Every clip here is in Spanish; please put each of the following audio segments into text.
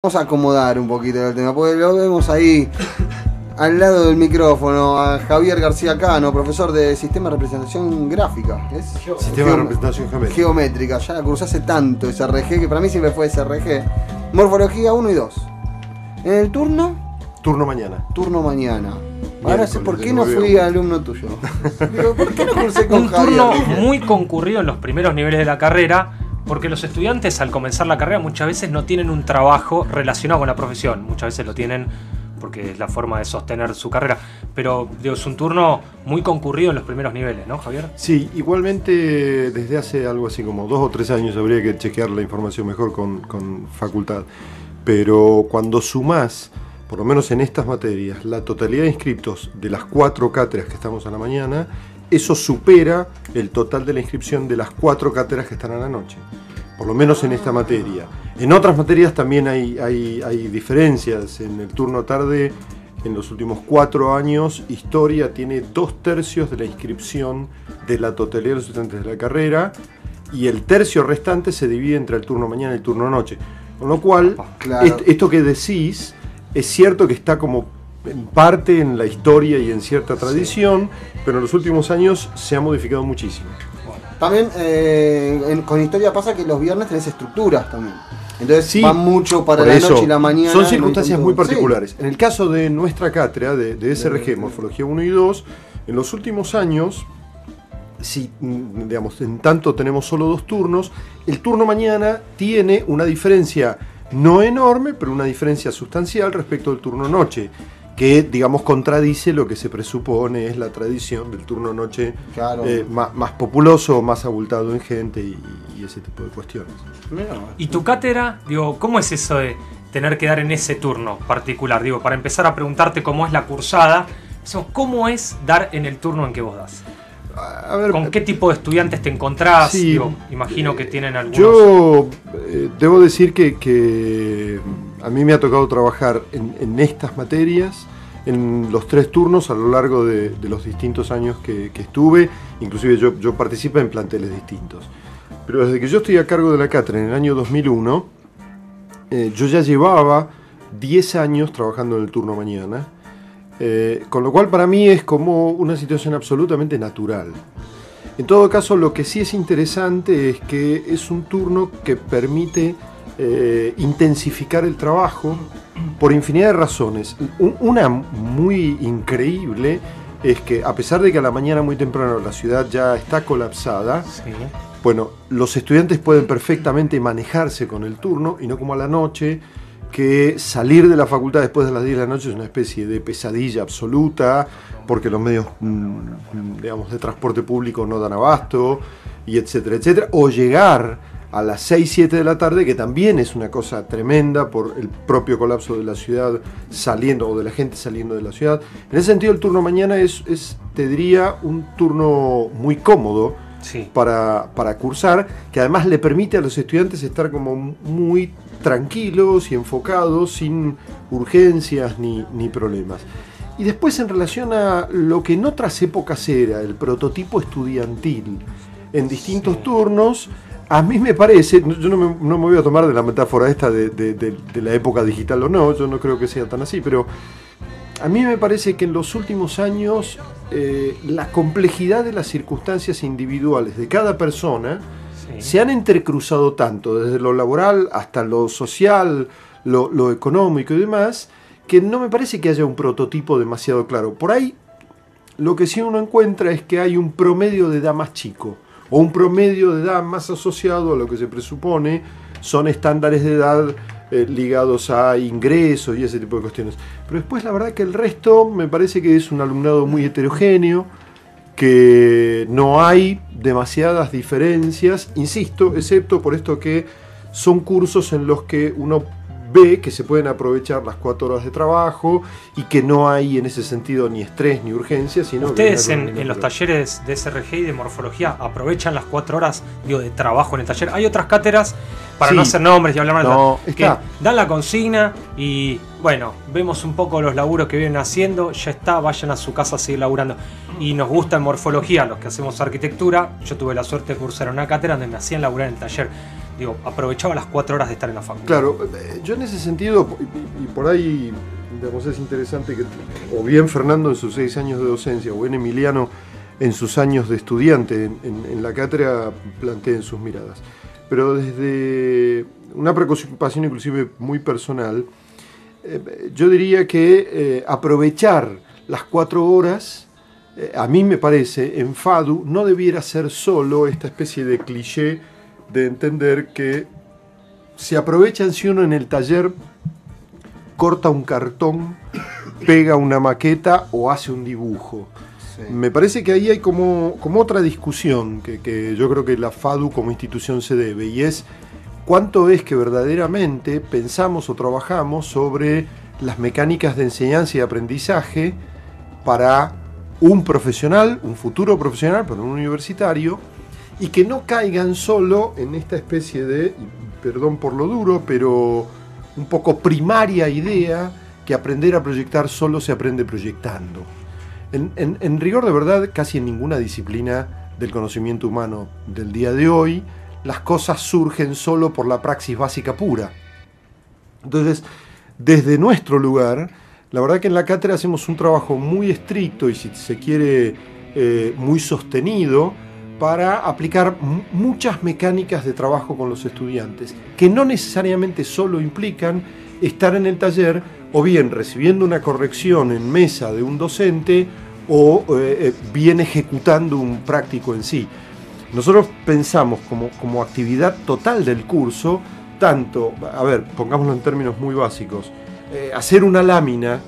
Vamos a acomodar un poquito el tema, porque lo vemos ahí al lado del micrófono a Javier García Cano, profesor de Sistema de Representación Gráfica. ¿Es? Sistema de Representación Geométrica. Ya la cursaste tanto, SRG, que para mí siempre fue SRG. Morfología 1 y 2. ¿En el turno? Turno mañana. Turno mañana. Ahora sé por qué no fui alumno tuyo. Digo, ¿por qué no cursé con Javier? Un turno muy concurrido en los primeros niveles de la carrera, porque los estudiantes al comenzar la carrera muchas veces no tienen un trabajo relacionado con la profesión. Muchas veces lo tienen porque es la forma de sostener su carrera. Pero digo, es un turno muy concurrido en los primeros niveles, ¿no, Javier? Sí, igualmente desde hace algo así como 2 o 3 años habría que chequear la información mejor con facultad. Pero cuando sumás, por lo menos en estas materias, la totalidad de inscriptos de las 4 cátedras que estamos a la mañana, eso supera el total de la inscripción de las 4 cátedras que están a la noche. Por lo menos en esta materia. En otras materias también hay diferencias. En el turno tarde, en los últimos 4 años, Historia tiene 2/3 de la inscripción de la totalidad de los estudiantes de la carrera, y el tercio restante se divide entre el turno mañana y el turno noche. Con lo cual, claro, esto que decís es cierto que está como en parte en la historia y en cierta tradición, sí, pero en los últimos años se ha modificado muchísimo. También con Historia pasa que los viernes tenés estructuras también. Entonces sí, van mucho para la noche y la mañana. Son circunstancias muy particulares. Sí. En el caso de nuestra cátedra de SRG, Morfología 1 y 2, en los últimos años, si digamos, en tanto tenemos solo 2 turnos, el turno mañana tiene una diferencia no enorme, pero una diferencia sustancial respecto al turno noche, que digamos contradice lo que se presupone es la tradición del turno noche, claro, más populoso, más abultado en gente y ese tipo de cuestiones. ¿Y tu cátedra? Digo, ¿cómo es eso de tener que dar en ese turno particular? Digo, para empezar a preguntarte cómo es la cursada, ¿cómo es dar en el turno en que vos das? A ver, ¿con qué tipo de estudiantes te encontrás? Sí, digo, imagino que tienen algunos... Yo debo decir que a mí me ha tocado trabajar en estas materias, en los 3 turnos a lo largo de los distintos años que estuve. Inclusive yo participé en planteles distintos. Pero desde que yo estoy a cargo de la cátedra en el año 2001, yo ya llevaba 10 años trabajando en el turno mañana. Con lo cual para mí es como una situación absolutamente natural. En todo caso, lo que sí es interesante es que es un turno que permite intensificar el trabajo por infinidad de razones. Una muy increíble es que, a pesar de que a la mañana muy temprano la ciudad ya está colapsada, sí, bueno, los estudiantes pueden perfectamente manejarse con el turno, y no como a la noche, que salir de la facultad después de las 10 de la noche es una especie de pesadilla absoluta, porque los medios digamos, de transporte público no dan abasto, y etcétera, etcétera, o llegar a las 6, 7 de la tarde, que también es una cosa tremenda por el propio colapso de la ciudad saliendo, o de la gente saliendo de la ciudad. En ese sentido, el turno mañana es te diría, un turno muy cómodo, sí, para cursar, que además le permite a los estudiantes estar como muy tranquilos y enfocados, sin urgencias ni problemas. Y después, en relación a lo que en otras épocas era el prototipo estudiantil en distintos, sí, turnos, a mí me parece, yo no me voy a tomar de la metáfora esta de la época digital o no, yo no creo que sea tan así, pero a mí me parece que en los últimos años la complejidad de las circunstancias individuales de cada persona, sí, se han entrecruzado tanto, desde lo laboral hasta lo social, lo económico y demás, que no me parece que haya un prototipo demasiado claro. Por ahí, lo que sí uno encuentra es que hay un promedio de edad más chico, o un promedio de edad más asociado a lo que se presupone son estándares de edad ligados a ingresos y ese tipo de cuestiones. Pero después, la verdad que el resto me parece que es un alumnado muy heterogéneo, que no hay demasiadas diferencias, insisto, excepto por esto que son cursos en los que uno ve que se pueden aprovechar las 4 horas de trabajo y que no hay en ese sentido ni estrés ni urgencia, sino ustedes que en los talleres de SRG y de morfología aprovechan las 4 horas, digo, de trabajo en el taller. Hay otras cátedras, para sí, no hacer nombres y hablar mal, que dan la consigna y bueno, vemos un poco los laburos que vienen haciendo, ya está, vayan a su casa a seguir laburando. Y nos gusta en morfología, los que hacemos arquitectura, yo tuve la suerte de cursar en una cátedra donde me hacían laburar en el taller. Digo, aprovechaba las 4 horas de estar en la facultad. Claro, yo en ese sentido, y por ahí, digamos, es interesante que o bien Fernando en sus 6 años de docencia, o bien Emiliano en sus años de estudiante en la cátedra planteen sus miradas. Pero desde una preocupación inclusive muy personal, yo diría que aprovechar las 4 horas, a mí me parece, en FADU no debiera ser solo esta especie de cliché de entender que se aprovechan si uno en el taller corta un cartón, pega una maqueta o hace un dibujo. Sí. Me parece que ahí hay como otra discusión que yo creo que la FADU como institución se debe, y es cuánto es que verdaderamente pensamos o trabajamos sobre las mecánicas de enseñanza y aprendizaje para un profesional, un futuro profesional, para un universitario, y que no caigan solo en esta especie de, perdón por lo duro, pero un poco primaria idea que aprender a proyectar solo se aprende proyectando. En rigor de verdad, casi en ninguna disciplina del conocimiento humano del día de hoy, las cosas surgen solo por la praxis básica pura. Entonces, desde nuestro lugar, la verdad que en la cátedra hacemos un trabajo muy estricto y, si se quiere, muy sostenido para aplicar muchas mecánicas de trabajo con los estudiantes, que no necesariamente solo implican estar en el taller o bien recibiendo una corrección en mesa de un docente o bien ejecutando un práctico en sí. Nosotros pensamos como actividad total del curso, tanto, a ver, pongámoslo en términos muy básicos, hacer una lámina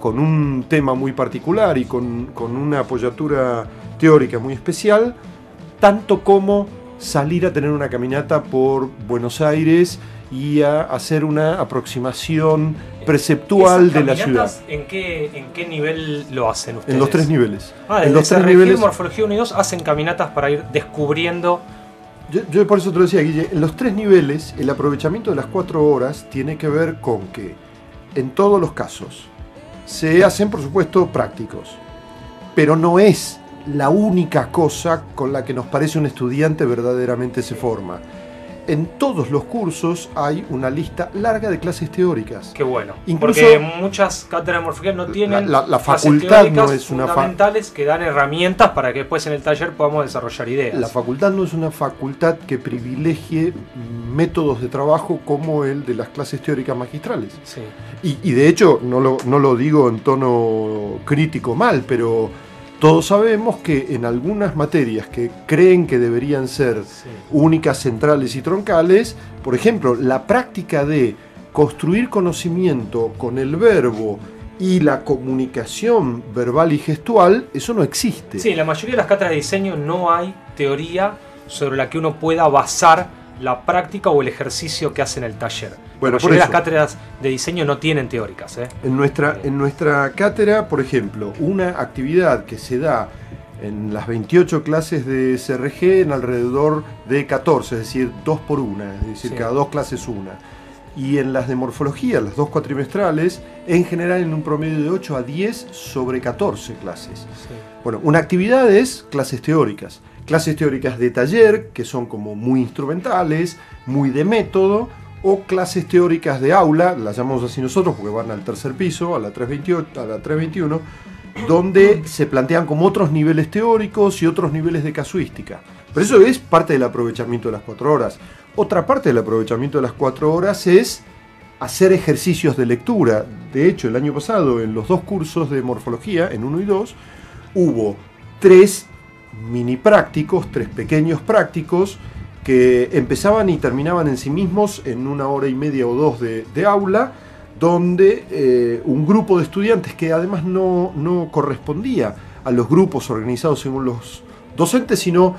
con un tema muy particular y con una apoyatura teórica muy especial, tanto como salir a tener una caminata por Buenos Aires y a hacer una aproximación preceptual de la ciudad. ¿En qué nivel lo hacen ustedes? En los 3 niveles. En los 3 niveles. Morfología 1 y 2 hacen caminatas para ir descubriendo. Yo por eso te lo decía, Guille, en los 3 niveles el aprovechamiento de las 4 horas tiene que ver con que en todos los casos se hacen, por supuesto, prácticos, pero no es la única cosa con la que nos parece un estudiante verdaderamente se forma. En todos los cursos hay una lista larga de clases teóricas. Qué bueno. Incluso, porque muchas cátedras de morfología no tienen la facultad no es una fundamentales que dan herramientas para que después en el taller podamos desarrollar ideas. La facultad no es una facultad que privilegie métodos de trabajo como el de las clases teóricas magistrales. Sí. Y de hecho, no lo digo en tono crítico mal, pero todos sabemos que en algunas materias que creen que deberían ser únicas, centrales y troncales, por ejemplo, la práctica de construir conocimiento con el verbo y la comunicación verbal y gestual, eso no existe. Sí, en la mayoría de las cátedras de diseño no hay teoría sobre la que uno pueda basar la práctica o el ejercicio que hace en el taller. Bueno, la mayoría de las cátedras de diño no tienen teóricas. En nuestra cátedra, por ejemplo, una actividad que se da en las 28 clases de CRG en alrededor de 14, es decir, 2 por 1, es decir, cada 2 clases una. Y en las de morfología, las 2 cuatrimestrales, en general en un promedio de 8 a 10 sobre 14 clases. Sí. Bueno, una actividad es clases teóricas de taller, que son como muy instrumentales, muy de método, o clases teóricas de aula, las llamamos así nosotros porque van al 3er piso, a la 328, a la 321, donde se plantean como otros niveles teóricos y otros niveles de casuística. Pero eso es parte del aprovechamiento de las 4 horas. Otra parte del aprovechamiento de las 4 horas es hacer ejercicios de lectura. De hecho, el año pasado, en los 2 cursos de morfología, en 1 y 2, hubo 3 mini prácticos, 3 pequeños prácticos, que empezaban y terminaban en sí mismos en 1 hora y media o 2 de aula, donde un grupo de estudiantes que además no correspondía a los grupos organizados según los docentes, sino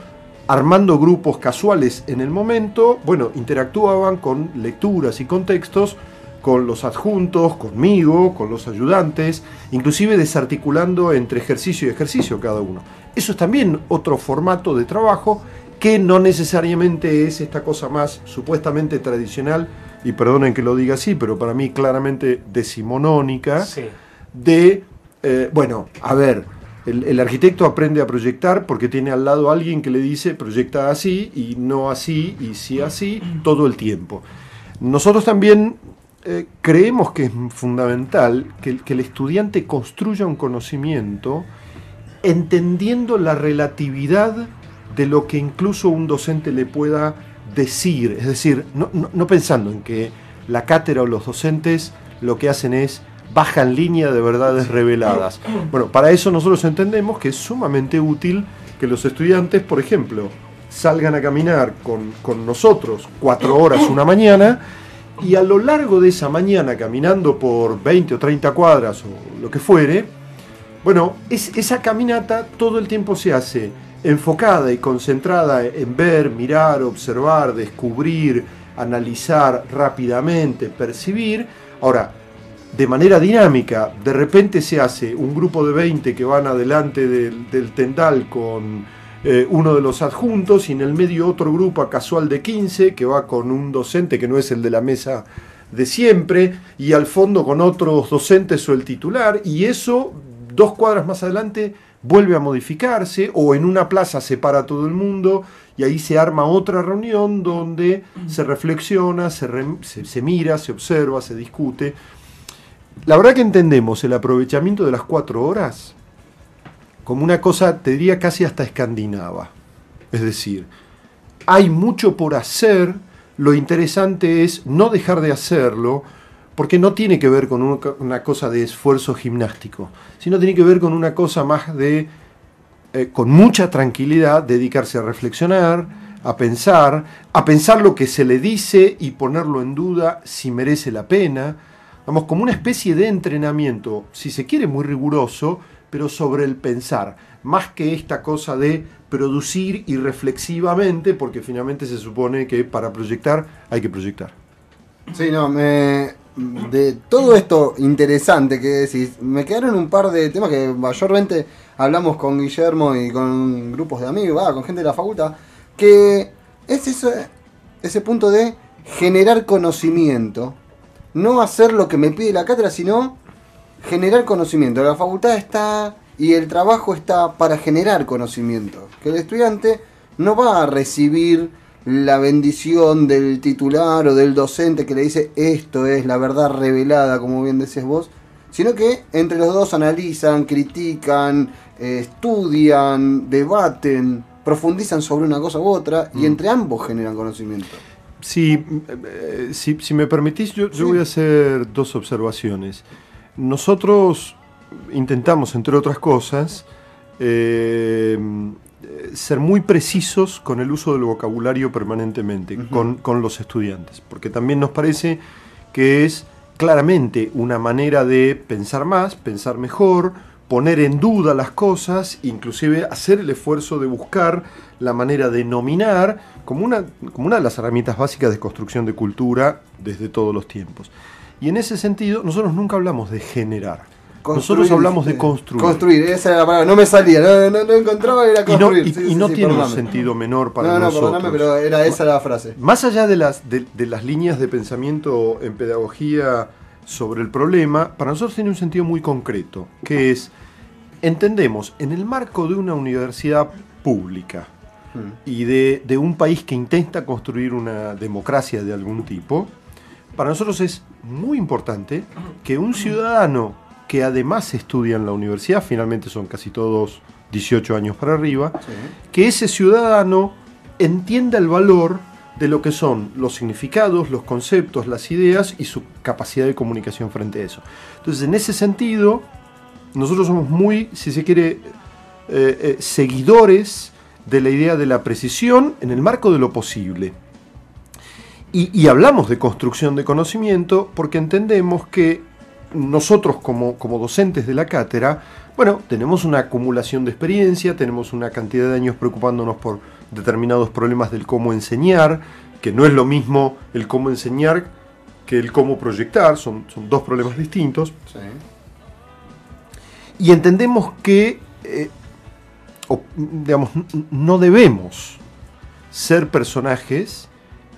armando grupos casuales en el momento, bueno, interactuaban con lecturas y contextos, con los adjuntos, conmigo, con los ayudantes, inclusive desarticulando entre ejercicio y ejercicio cada uno. Eso es también otro formato de trabajo que no necesariamente es esta cosa más supuestamente tradicional, y perdonen que lo diga así, pero para mí claramente decimonónica, sí. de, bueno, a ver, El arquitecto aprende a proyectar porque tiene al lado a alguien que le dice proyecta así y no así y sí así todo el tiempo. Nosotros también creemos que es fundamental que el estudiante construya un conocimiento entendiendo la relatividad de lo que incluso un docente le pueda decir, es decir, no pensando en que la cátedra o los docentes lo que hacen es bajan línea de verdades reveladas. Bueno, para eso nosotros entendemos que es sumamente útil que los estudiantes, por ejemplo, salgan a caminar con nosotros 4 horas una mañana, y a lo largo de esa mañana, caminando por 20 o 30 cuadras o lo que fuere, bueno, esa caminata todo el tiempo se hace enfocada y concentrada en ver, mirar, observar, descubrir, analizar rápidamente, percibir. Ahora, de manera dinámica, de repente se hace un grupo de 20 que van adelante del tendal con uno de los adjuntos, y en el medio otro grupo casual de 15 que va con un docente que no es el de la mesa de siempre, y al fondo con otros docentes o el titular, y eso 2 cuadras más adelante vuelve a modificarse, o en una plaza se para todo el mundo y ahí se arma otra reunión donde se reflexiona, se mira, se observa, se discute. La verdad que entendemos el aprovechamiento de las 4 horas como una cosa, te diría, casi hasta escandinava. Es decir, hay mucho por hacer, lo interesante es no dejar de hacerlo, porque no tiene que ver con una cosa de esfuerzo gimnástico, sino tiene que ver con una cosa más de, con mucha tranquilidad, dedicarse a reflexionar, a pensar lo que se le dice y ponerlo en duda si merece la pena. Vamos, como una especie de entrenamiento, si se quiere muy riguroso, pero sobre el pensar, más que esta cosa de producir irreflexivamente, porque finalmente se supone que para proyectar hay que proyectar. Sí, no, de todo esto interesante que decís, me quedaron un par de temas que mayormente hablamos con Guillermo y con grupos de amigos, con gente de la facultad, que es ese punto de generar conocimiento, no hacer lo que me pide la cátedra, sino generar conocimiento. La facultad está y el trabajo está para generar conocimiento, que el estudiante no va a recibir la bendición del titular o del docente que le dice esto es la verdad revelada, como bien decías vos, sino que entre los dos analizan, critican, estudian, debaten, profundizan sobre una cosa u otra, y entre ambos generan conocimiento. Sí, si me permitís, yo voy a hacer 2 observaciones. Nosotros intentamos, entre otras cosas, ser muy precisos con el uso del vocabulario permanentemente, con los estudiantes, porque también nos parece que es claramente una manera de pensar más, pensar mejor, poner en duda las cosas, inclusive hacer el esfuerzo de buscar la manera de nominar como una de las herramientas básicas de construcción de cultura desde todos los tiempos. Y en ese sentido, nosotros nunca hablamos de generar. Nosotros hablamos de construir. Construir, esa era la palabra, no me salía, no encontraba, era construir. Y no tiene un sentido menor para nosotros. No, perdóname, pero era esa la frase. Más allá de las líneas de pensamiento en pedagogía sobre el problema, para nosotros tiene un sentido muy concreto, que es, entendemos, en el marco de una universidad pública y de un país que intenta construir una democracia de algún tipo, para nosotros es muy importante que un ciudadano que además estudia en la universidad, finalmente son casi todos 18 años para arriba, que ese ciudadano entienda el valor de lo que son los significados, los conceptos, las ideas y su capacidad de comunicación frente a eso. Entonces, en ese sentido, nosotros somos muy, si se quiere, seguidores de la idea de la precisión en el marco de lo posible. Y hablamos de construcción de conocimiento porque entendemos que nosotros como docentes de la cátedra, bueno, tenemos una acumulación de experiencia, tenemos una cantidad de años preocupándonos por determinados problemas del cómo enseñar, que no es lo mismo el cómo enseñar que el cómo proyectar, son 2 problemas distintos. Sí. Y entendemos que, digamos, no debemos ser personajes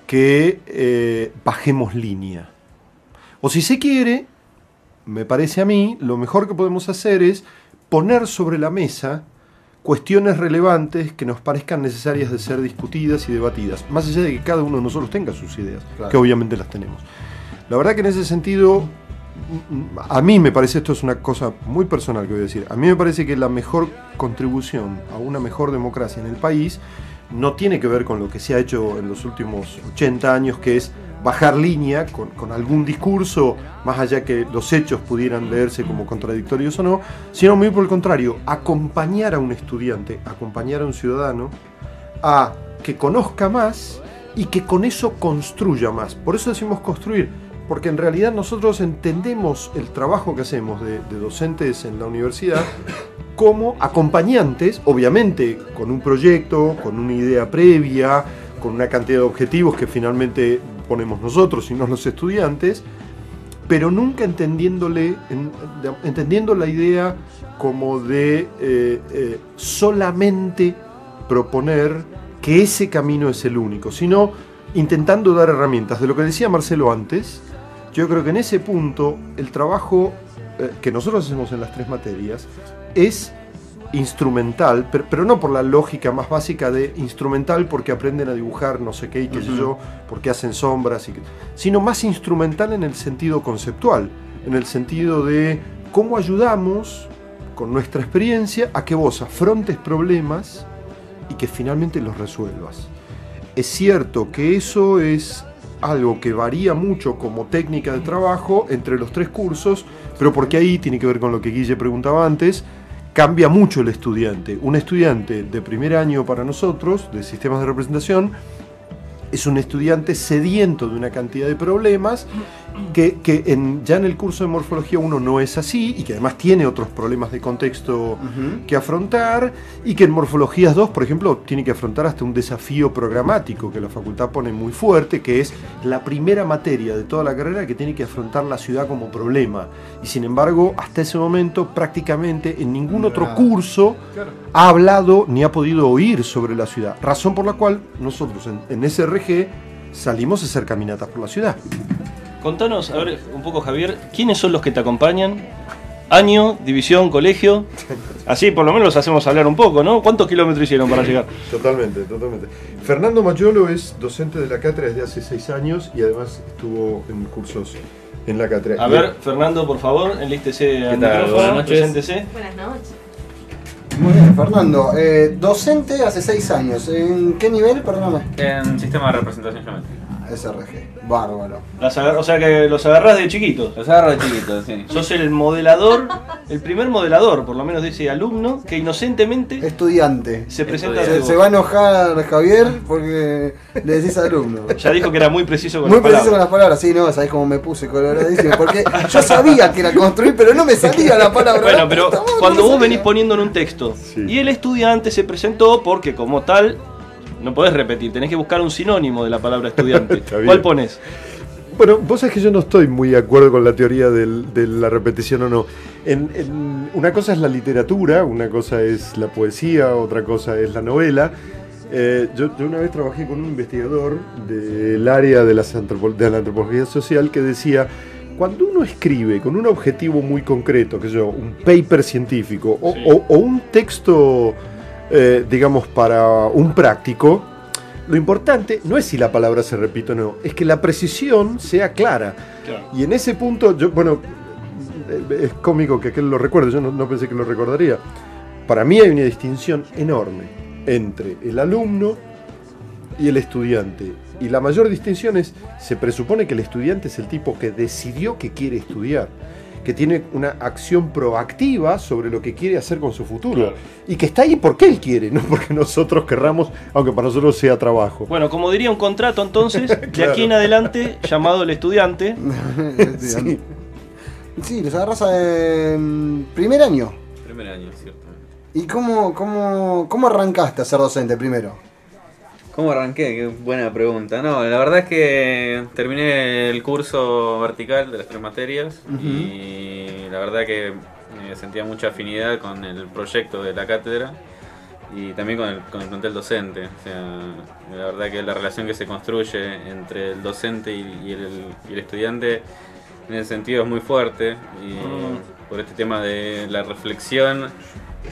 que bajemos línea. O si se quiere, me parece a mí, lo mejor que podemos hacer es poner sobre la mesa cuestiones relevantes que nos parezcan necesarias de ser discutidas y debatidas, más allá de que cada uno de nosotros tenga sus ideas, claro, que obviamente las tenemos. La verdad que en ese sentido, a mí me parece, esto es una cosa muy personal que voy a decir, a mí me parece que la mejor contribución a una mejor democracia en el país no tiene que ver con lo que se ha hecho en los últimos 80 años, que es bajar línea con algún discurso, más allá que los hechos pudieran leerse como contradictorios o no, sino muy por el contrario, acompañar a un estudiante, acompañar a un ciudadano a que conozca más y que con eso construya más. Por eso decimos construir, porque en realidad nosotros entendemos el trabajo que hacemos de docentes en la universidad como acompañantes, obviamente con un proyecto, con una idea previa, con una cantidad de objetivos que finalmente ponemos nosotros y no los estudiantes, pero nunca entendiendo la idea como de solamente proponer que ese camino es el único, sino intentando dar herramientas. De lo que decía Marcelo antes, yo creo que en ese punto el trabajo que nosotros hacemos en las 3 materias es instrumental, pero no por la lógica más básica de instrumental porque aprenden a dibujar no sé qué y qué sé yo, porque hacen sombras, sino más instrumental en el sentido conceptual, en el sentido de cómo ayudamos con nuestra experiencia a que vos afrontes problemas y que finalmente los resuelvas. Es cierto que eso es algo que varía mucho como técnica de trabajo entre los 3 cursos, pero porque ahí tiene que ver con lo que Guille preguntaba antes, cambia mucho el estudiante. Un estudiante de primer año para nosotros, de sistemas de representación, es un estudiante sediento de una cantidad de problemas que ya en el curso de morfología 1 no es así, y que además tiene otros problemas de contexto que afrontar, y que en morfologías 2, por ejemplo, tiene que afrontar hasta un desafío programático que la facultad pone muy fuerte, que es la primera materia de toda la carrera que tiene que afrontar la ciudad como problema. Y sin embargo, hasta ese momento prácticamente en ningún otro curso ha hablado ni ha podido oír sobre la ciudad, razón por la cual nosotros en SRG salimos a hacer caminatas por la ciudad. Contanos, a ver, un poco, Javier, ¿quiénes son los que te acompañan? Año, división, colegio. Así por lo menos los hacemos hablar un poco, ¿no? ¿Cuántos kilómetros hicieron para llegar? Totalmente. Fernando Mayolo es docente de la cátedra desde hace 6 años y además estuvo en cursos en la cátedra. A ver, Fernando, por favor, enlístese al micrófono. Buenas noches. Preséntese. Buenas noches. Muy bien, Fernando, docente hace 6 años. ¿En qué nivel, perdóname? En sistema de representación geométrica. SRG, bárbaro. O sea que los agarrás de chiquitos. Los agarro de chiquitos, sí. Sos el modelador, el primer modelador, por lo menos de ese alumno, que inocentemente estudiante se presenta. Se va a enojar Javier porque le decís alumno. Ya dijo que era muy preciso con muy las palabras. Muy preciso con las palabras, sí, no, sabés cómo me puse coloradísimo. Porque yo sabía que era construir, pero no me salía la palabra. Bueno, pero cuando vos venís poniendo en un texto, y el estudiante se presentó porque como tal, no podés repetir, tenés que buscar un sinónimo de la palabra estudiante. ¿Cuál pones? Bueno, vos sabés que yo no estoy muy de acuerdo con la teoría de la repetición o no. Una cosa es la literatura, una cosa es la poesía, otra cosa es la novela. Yo una vez trabajé con un investigador del área de la antropología social que decía: cuando uno escribe con un objetivo muy concreto, que yo, un paper científico o un texto, digamos, para un práctico, lo importante no es si la palabra se repite o no, es que la precisión sea clara. Claro. Y en ese punto, es cómico que aquel lo recuerde, yo no pensé que lo recordaría. Para mí hay una distinción enorme entre el alumno y el estudiante. Y la mayor distinción es, se presupone que el estudiante es el tipo que decidió que quiere estudiar, que tiene una acción proactiva sobre lo que quiere hacer con su futuro. Claro. Y que está ahí porque él quiere, no porque nosotros querramos, aunque para nosotros sea trabajo. Bueno, como diría un contrato entonces, claro, de aquí en adelante, llamado el estudiante. Sí, los agarras en primer año. Primer año, cierto. ¿Y cómo arrancaste a ser docente primero? ¿Cómo arranqué? Qué buena pregunta. No, la verdad es que terminé el curso vertical de las 3 materias y la verdad que sentía mucha afinidad con el proyecto de la cátedra y también con el plantel docente. O sea, la verdad que la relación que se construye entre el docente y el estudiante en ese sentido es muy fuerte por este tema de la reflexión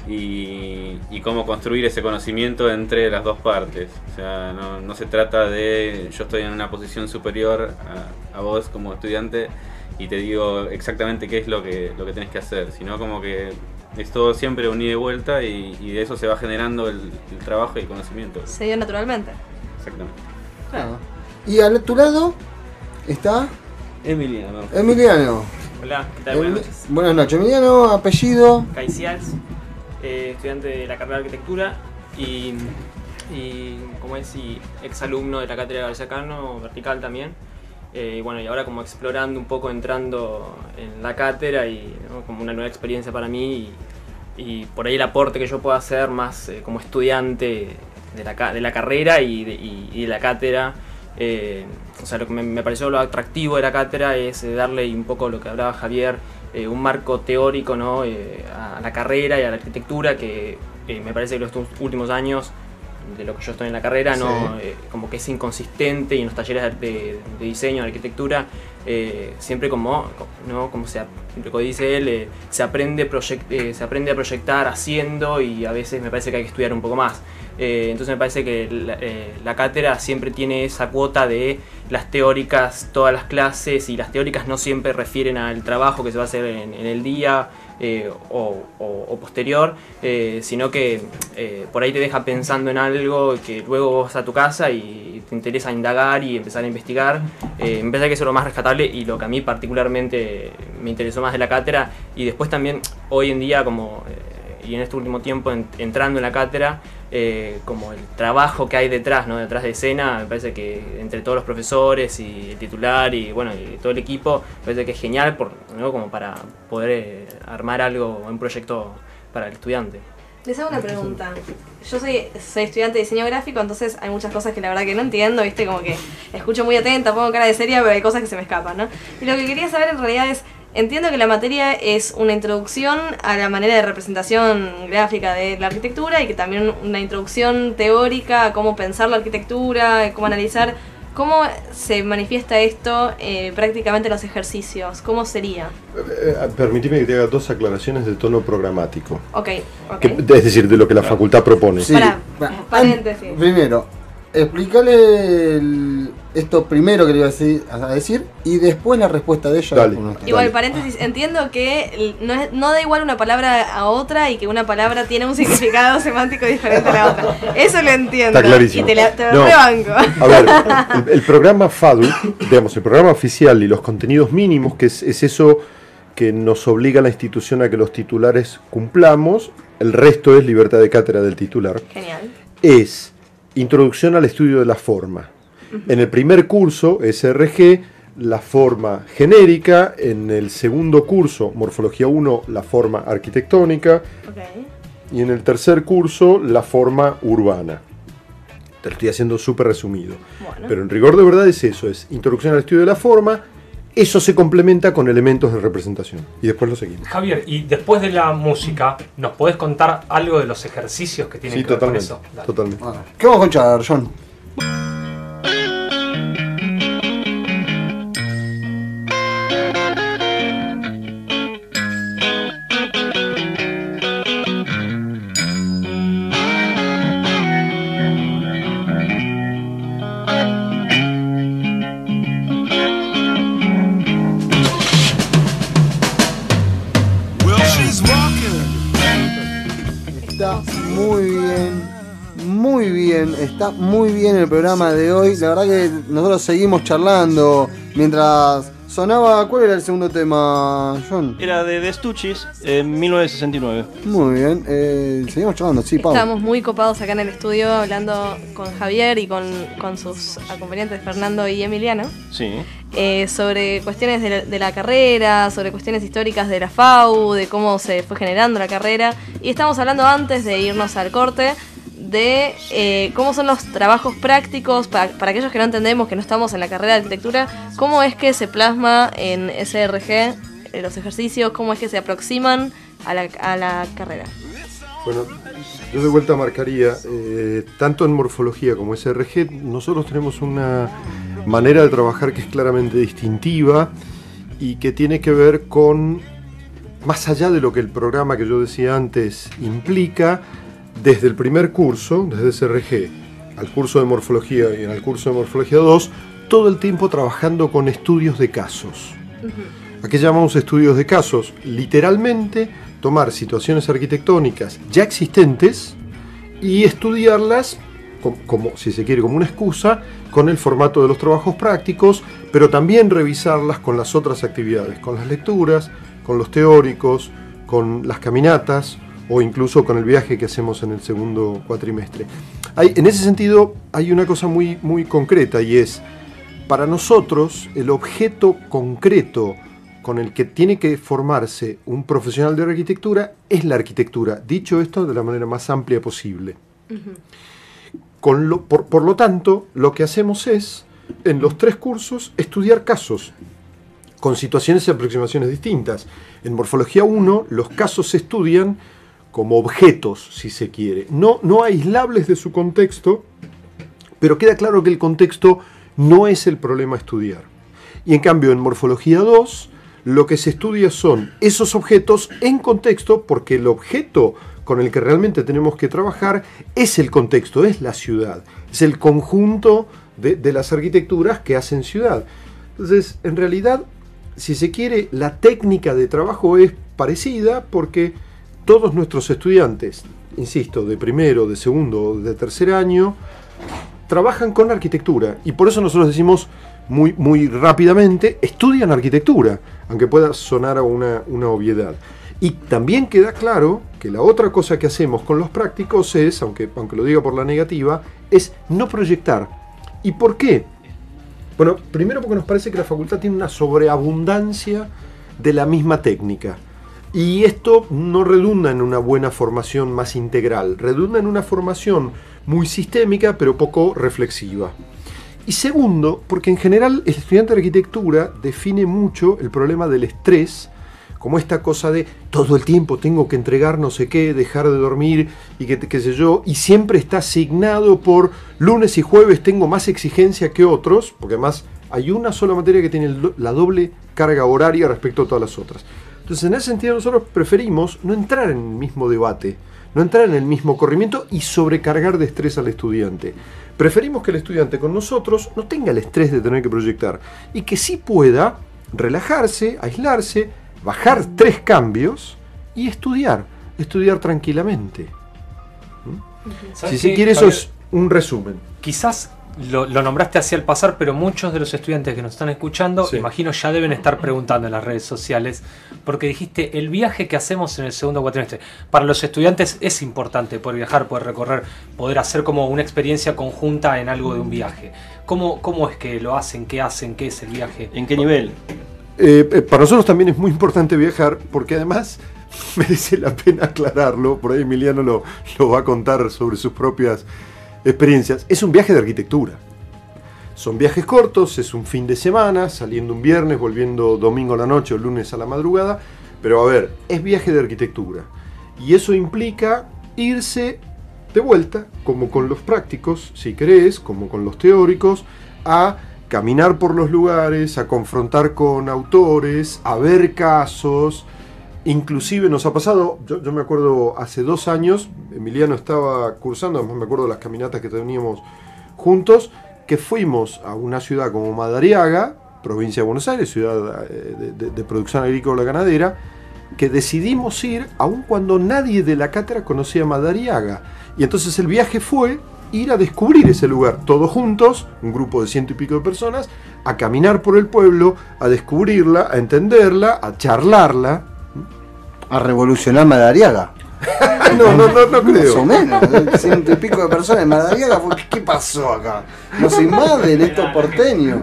y cómo construir ese conocimiento entre las dos partes. O sea, no se trata de yo estoy en una posición superior a vos como estudiante y te digo exactamente qué es lo que tenés que hacer, sino como que es todo siempre un ida y vuelta y de eso se va generando el trabajo y el conocimiento. Se dio naturalmente. Exactamente. Claro. Y a tu lado está Emiliano. Hola, ¿qué tal? Buenas noches. Buenas noches. Emiliano, apellido. Caicials, estudiante de la carrera de arquitectura y como es, y exalumno de la cátedra de García Cano, vertical también. Y bueno, y ahora como explorando un poco, entrando en la cátedra y ¿no? como una nueva experiencia para mí y por ahí el aporte que yo pueda hacer más como estudiante de la carrera y de la cátedra. O sea, lo que me pareció lo atractivo de la cátedra es darle un poco lo que hablaba Javier, un marco teórico, ¿no? A la carrera y a la arquitectura que me parece que los últimos años de lo que yo estoy en la carrera, no, como que es inconsistente, y en los talleres de diseño, de arquitectura, siempre como dice él, se aprende a proyectar haciendo, y a veces me parece que hay que estudiar un poco más. Entonces me parece que la cátedra siempre tiene esa cuota de las teóricas, todas las clases, y las teóricas no siempre refieren al trabajo que se va a hacer en el día o posterior, sino que por ahí te deja pensando en algo que luego vas a tu casa y te interesa indagar y empezar a investigar. Me parece que eso es lo más rescatable y lo que a mí particularmente me interesó más de la cátedra. Y después también hoy en día y en este último tiempo entrando en la cátedra, como el trabajo que hay detrás, ¿no? Detrás de escena, me parece que entre todos los profesores y el titular y bueno, y todo el equipo, me parece que es genial ¿no? Como para poder armar algo, un proyecto para el estudiante. Les hago una pregunta. Yo soy estudiante de diseño gráfico, entonces hay muchas cosas que la verdad que no entiendo, ¿viste? Como que escucho muy atenta, pongo cara de seria, pero hay cosas que se me escapan, ¿no? Y lo que quería saber en realidad es, entiendo que la materia es una introducción a la manera de representación gráfica de la arquitectura y que también una introducción teórica a cómo pensar la arquitectura, cómo analizar, cómo se manifiesta esto prácticamente en los ejercicios, cómo sería. Permitime que te haga dos aclaraciones de tono programático. Ok. Es decir, de lo que la facultad propone. Sí. Paréntesis. Primero, explícale esto primero que le iba a decir y después la respuesta de ella. Dale. Igual, paréntesis, entiendo que no da igual una palabra a otra y que una palabra tiene un significado semántico diferente a la otra. Eso lo entiendo. Está clarísimo. Y te lo rebanco. A ver, el programa FADU, digamos, el programa oficial y los contenidos mínimos, que es eso que nos obliga a la institución a que los titulares cumplamos, el resto es libertad de cátedra del titular. Genial. Es Introducción al estudio de la forma. En el primer curso, SRG, la forma genérica. En el segundo curso, Morfología 1, la forma arquitectónica. Okay. Y en el tercer curso, la forma urbana. Te lo estoy haciendo súper resumido. Bueno. Pero en rigor de verdad es eso, es introducción al estudio de la forma. Eso se complementa con elementos de representación. Y después lo seguimos. Javier, y después de la música, ¿nos podés contar algo de los ejercicios que tienen que ver con eso? Sí, totalmente. ¿Qué vamos a escuchar, John? Está muy bien el programa de hoy. La verdad que nosotros seguimos charlando mientras sonaba. ¿Cuál era el segundo tema, John? Era de The Stooges, en 1969. Muy bien, seguimos charlando, sí, Pau. Estamos muy copados acá en el estudio hablando con Javier y con sus acompañantes Fernando y Emiliano. Sí. Sobre cuestiones de la carrera, sobre cuestiones históricas de la FAU, de cómo se fue generando la carrera. Y estamos hablando antes de irnos al corte de cómo son los trabajos prácticos para aquellos que no entendemos, que no estamos en la carrera de arquitectura, cómo es que se plasma en SRG los ejercicios, cómo es que se aproximan a la carrera. Bueno, yo de vuelta marcaría, tanto en morfología como SRG, nosotros tenemos una manera de trabajar que es claramente distintiva y que tiene que ver con más allá de lo que el programa que yo decía antes implica, desde el primer curso, desde SRG, al curso de morfología y en el curso de morfología 2, todo el tiempo trabajando con estudios de casos. ¿A qué llamamos estudios de casos? Literalmente, tomar situaciones arquitectónicas ya existentes y estudiarlas como, si se quiere, como una excusa con el formato de los trabajos prácticos, pero también revisarlas con las otras actividades, con las lecturas, con los teóricos, con las caminatas o incluso con el viaje que hacemos en el segundo cuatrimestre. En ese sentido hay una cosa muy, muy concreta, y es, para nosotros el objeto concreto con el que tiene que formarse un profesional de arquitectura es la arquitectura, dicho esto de la manera más amplia posible. Por lo tanto, lo que hacemos es, en los 3 cursos, estudiar casos con situaciones y aproximaciones distintas. En Morfología 1, los casos se estudian como objetos, si se quiere, no aislables de su contexto, pero queda claro que el contexto no es el problema a estudiar. Y en cambio, en Morfología 2, lo que se estudia son esos objetos en contexto, porque el objeto con el que realmente tenemos que trabajar es el contexto, es la ciudad, es el conjunto de las arquitecturas que hacen ciudad. Entonces, en realidad, si se quiere, la técnica de trabajo es parecida, porque todos nuestros estudiantes, insisto, de primero, de segundo o de tercer año, trabajan con arquitectura, y por eso nosotros decimos muy, muy rápidamente, estudian arquitectura, aunque pueda sonar a una obviedad. Y también queda claro que la otra cosa que hacemos con los prácticos es, aunque lo diga por la negativa, es no proyectar. ¿Y por qué? Bueno, primero porque nos parece que la facultad tiene una sobreabundancia de la misma técnica. Y esto no redunda en una buena formación más integral, redunda en una formación muy sistémica pero poco reflexiva. Y segundo, porque en general el estudiante de arquitectura define mucho el problema del estrés como esta cosa de todo el tiempo tengo que entregar no sé qué, dejar de dormir y qué sé yo, y siempre está asignado por lunes y jueves tengo más exigencia que otros, porque además hay una sola materia que tiene la doble carga horaria respecto a todas las otras. Entonces, en ese sentido, nosotros preferimos no entrar en el mismo debate, no entrar en el mismo corrimiento y sobrecargar de estrés al estudiante. Preferimos que el estudiante con nosotros no tenga el estrés de tener que proyectar y que sí pueda relajarse, aislarse, bajar 3 cambios y estudiar tranquilamente. Si se quiere, eso es un resumen. Quizás lo nombraste así al pasar, pero muchos de los estudiantes que nos están escuchando, sí, imagino ya deben estar preguntando en las redes sociales, porque dijiste el viaje que hacemos en el segundo cuatrimestre. Para los estudiantes es importante poder viajar, poder recorrer, poder hacer como una experiencia conjunta en algo de un viaje. ¿Cómo es que lo hacen? ¿Qué hacen? ¿Qué es el viaje? ¿En qué nivel? Para nosotros también es muy importante viajar, porque además merece la pena aclararlo. Por ahí Emiliano lo va a contar sobre sus propias experiencias. Es un viaje de arquitectura. Son viajes cortos, es un fin de semana, saliendo un viernes, volviendo domingo a la noche o lunes a la madrugada. Pero a ver, es viaje de arquitectura. Y eso implica irse de vuelta, como con los prácticos, si querés, como con los teóricos, a caminar por los lugares, a confrontar con autores, a ver casos. Inclusive nos ha pasado, yo me acuerdo hace 2 años, Emiliano estaba cursando, además me acuerdo de las caminatas que teníamos juntos, que fuimos a una ciudad como Madariaga, provincia de Buenos Aires, ciudad de producción agrícola ganadera, que decidimos ir aun cuando nadie de la cátedra conocía Madariaga. Y entonces el viaje fue ir a descubrir ese lugar, todos juntos, un grupo de 100 y pico de personas, a caminar por el pueblo, a descubrirla, a entenderla, a charlarla. A revolucionar Madariaga. No creo. Más o menos, 100 y pico de personas en Madariaga. ¿Qué pasó acá? Nos invaden estos porteños.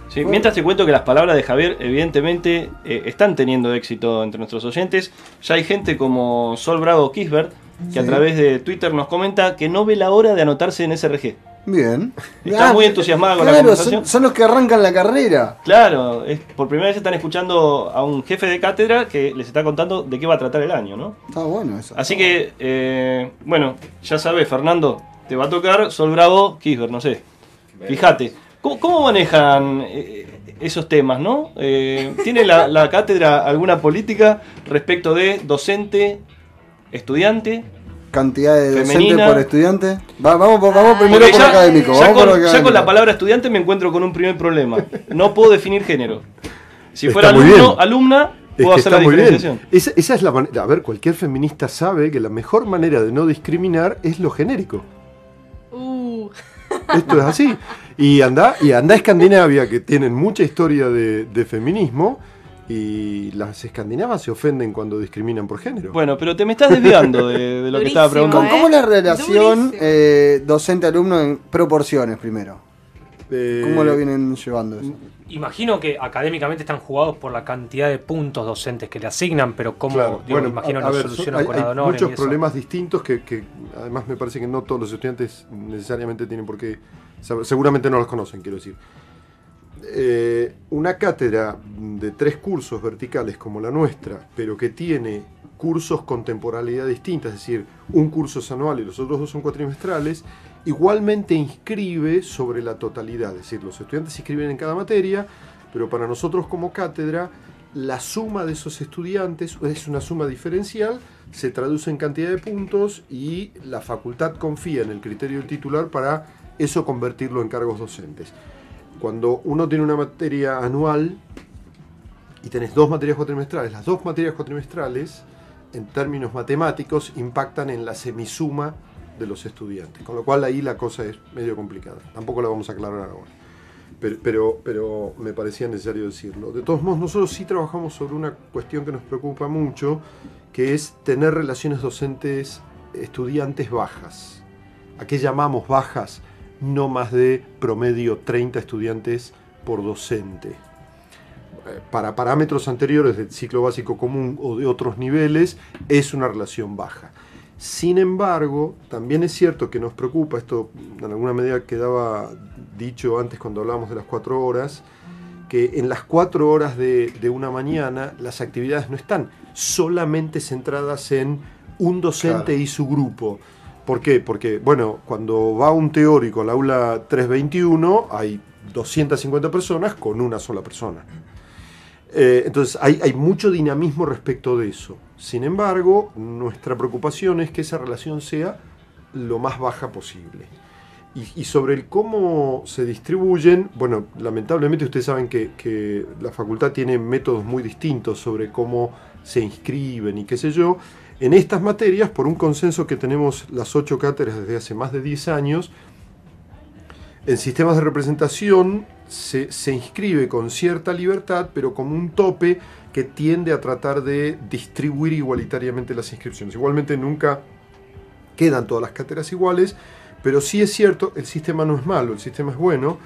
Sí, mientras te cuento que las palabras de Javier evidentemente están teniendo éxito entre nuestros oyentes. Ya hay gente como Sol Bravo Kisbert que a través de Twitter nos comenta que no ve la hora de anotarse en SRG. Bien. Está muy entusiasmada con la conversación. Son los que arrancan la carrera. Claro, por primera vez están escuchando a un jefe de cátedra que les está contando de qué va a tratar el año, ¿no? Está bueno eso. Así que, bueno, ya sabes, Fernando, te va a tocar Sol Bravo Kisbert, no sé. Fíjate. ¿Cómo manejan esos temas, no? ¿Tiene la cátedra alguna política respecto de docente, estudiante? Cantidad de docentes femenina por estudiante. Vamos primero por ya, académico. Ya con la palabra estudiante me encuentro con un primer problema. No puedo definir género. Si fuera alumna, puedo hacer la diferenciación. Esa es la manera. A ver, cualquier feminista sabe que la mejor manera de no discriminar es lo genérico. Esto es así. Y anda a Escandinavia, que tienen mucha historia de feminismo, y las escandinavas se ofenden cuando discriminan por género. Bueno, pero te me estás desviando de lo que estaba preguntando. ¿Cómo es la relación docente-alumno en proporciones primero? ¿Cómo lo vienen llevando eso? Imagino que académicamente están jugados por la cantidad de puntos docentes que le asignan, pero cómo, claro, bueno, imagino lo solucionan con hay Adonore. Muchos problemas distintos que además me parece que no todos los estudiantes necesariamente tienen por qué, seguramente no los conocen, quiero decir. Una cátedra de 3 cursos verticales como la nuestra, pero que tiene cursos con temporalidad distinta, es decir, un curso es anual y los otros 2 son cuatrimestrales, igualmente inscribe sobre la totalidad, es decir, los estudiantes se inscriben en cada materia, pero para nosotros como cátedra, la suma de esos estudiantes es una suma diferencial, se traduce en cantidad de puntos y la facultad confía en el criterio del titular para eso convertirlo en cargos docentes. Cuando uno tiene una materia anual y tenés 2 materias cuatrimestrales, las 2 materias cuatrimestrales, en términos matemáticos, impactan en la semisuma de los estudiantes, con lo cual ahí la cosa es medio complicada. Tampoco la vamos a aclarar ahora, pero me parecía necesario decirlo. De todos modos, nosotros sí trabajamos sobre una cuestión que nos preocupa mucho, que es tener relaciones docentes-estudiantes bajas. ¿A qué llamamos bajas? No más de promedio 30 estudiantes por docente. Para parámetros anteriores del ciclo básico común o de otros niveles, es una relación baja. Sin embargo, también es cierto que nos preocupa, esto en alguna medida quedaba dicho antes cuando hablábamos de las 4 horas, que en las 4 horas de una mañana las actividades no están solamente centradas en un docente, claro, y su grupo. ¿Por qué? Porque, bueno, cuando va un teórico al aula 321 hay 250 personas con una sola persona. Entonces hay mucho dinamismo respecto de eso. Sin embargo, nuestra preocupación es que esa relación sea lo más baja posible. Y sobre el cómo se distribuyen, bueno, lamentablemente ustedes saben que la facultad tiene métodos muy distintos sobre cómo se inscriben y qué sé yo. En estas materias, por un consenso que tenemos las 8 cátedras desde hace más de 10 años, en sistemas de representación se inscribe con cierta libertad, pero como un tope que tiende a tratar de distribuir igualitariamente las inscripciones. Igualmente nunca quedan todas las cátedras iguales, pero sí es cierto, el sistema no es malo, el sistema es bueno,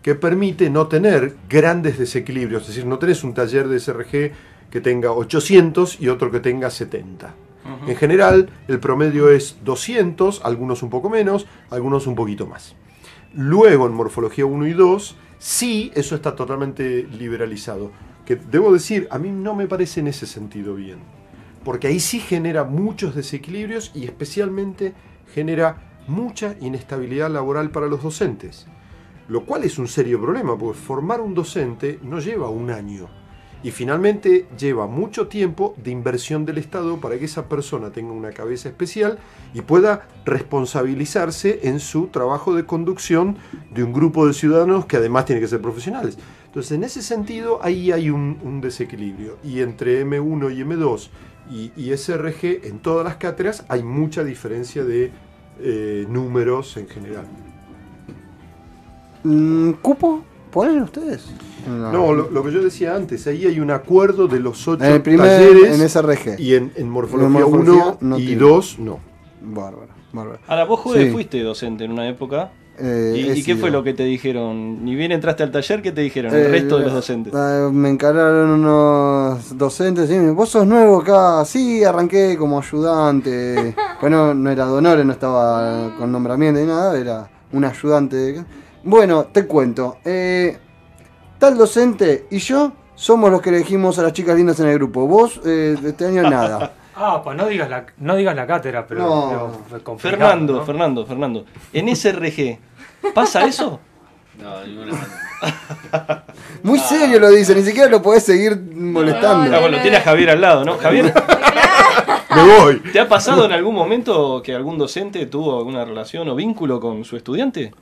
que permite no tener grandes desequilibrios, es decir, no tenés un taller de SRG que tenga 800 y otro que tenga 70. Uh-huh. En general, el promedio es 200, algunos un poco menos, algunos un poquito más. Luego, en Morfología 1 y 2, sí, eso está totalmente liberalizado. Que debo decir, a mí no me parece en ese sentido bien. Porque ahí sí genera muchos desequilibrios y especialmente genera mucha inestabilidad laboral para los docentes. Lo cual es un serio problema, porque formar un docente no lleva un año. Y finalmente lleva mucho tiempo de inversión del Estado para que esa persona tenga una cabeza especial y pueda responsabilizarse en su trabajo de conducción de un grupo de ciudadanos que además tienen que ser profesionales. Entonces, en ese sentido, ahí hay un desequilibrio. Y entre M1 y M2 y SRG, en todas las cátedras, hay mucha diferencia de números en general. ¿Cupo? ¿Ponen ustedes? No, lo que yo decía antes, ahí hay un acuerdo de los 8 talleres en SRG. Y en Morfología 1 no y 2 no. Bárbaro. Ahora, vos, Jude, fuiste docente en una época. ¿Y qué fue lo que te dijeron? Ni bien entraste al taller, ¿qué te dijeron el resto de los docentes? Me encararon unos docentes, ¿sí? Vos sos nuevo acá, sí, arranqué como ayudante. Bueno, no era Adonore, no estaba con nombramiento ni nada, era un ayudante. Bueno, te cuento, tal docente y yo somos los que elegimos a las chicas lindas en el grupo. Vos, este año nada. Pues no digas la cátedra, pero Fernando, ¿no? Fernando, ¿en SRG pasa eso? No, ninguna banda. Muy serio lo dice, ni siquiera lo podés seguir molestando. No, bueno, tiene a Javier al lado, ¿no? Javier, Me voy. ¿te ha pasado en algún momento que algún docente tuvo alguna relación o vínculo con su estudiante?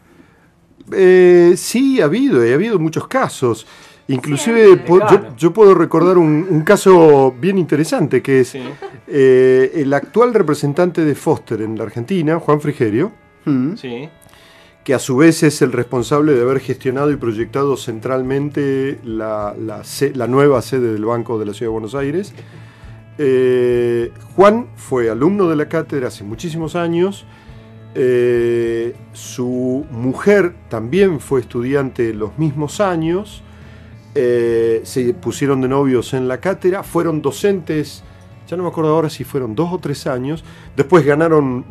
Sí, ha habido muchos casos. Inclusive yo puedo recordar un caso bien interesante, que es el actual representante de Foster en la Argentina, Juan Frigerio, Sí. que a su vez es el responsable de haber gestionado y proyectado centralmente la nueva sede del Banco de la Ciudad de Buenos Aires. Juan fue alumno de la cátedra hace muchísimos años. Su mujer también fue estudiante los mismos años. Se pusieron de novios en la cátedra, fueron docentes, ya no me acuerdo ahora si fueron 2 o 3 años. Después ganaron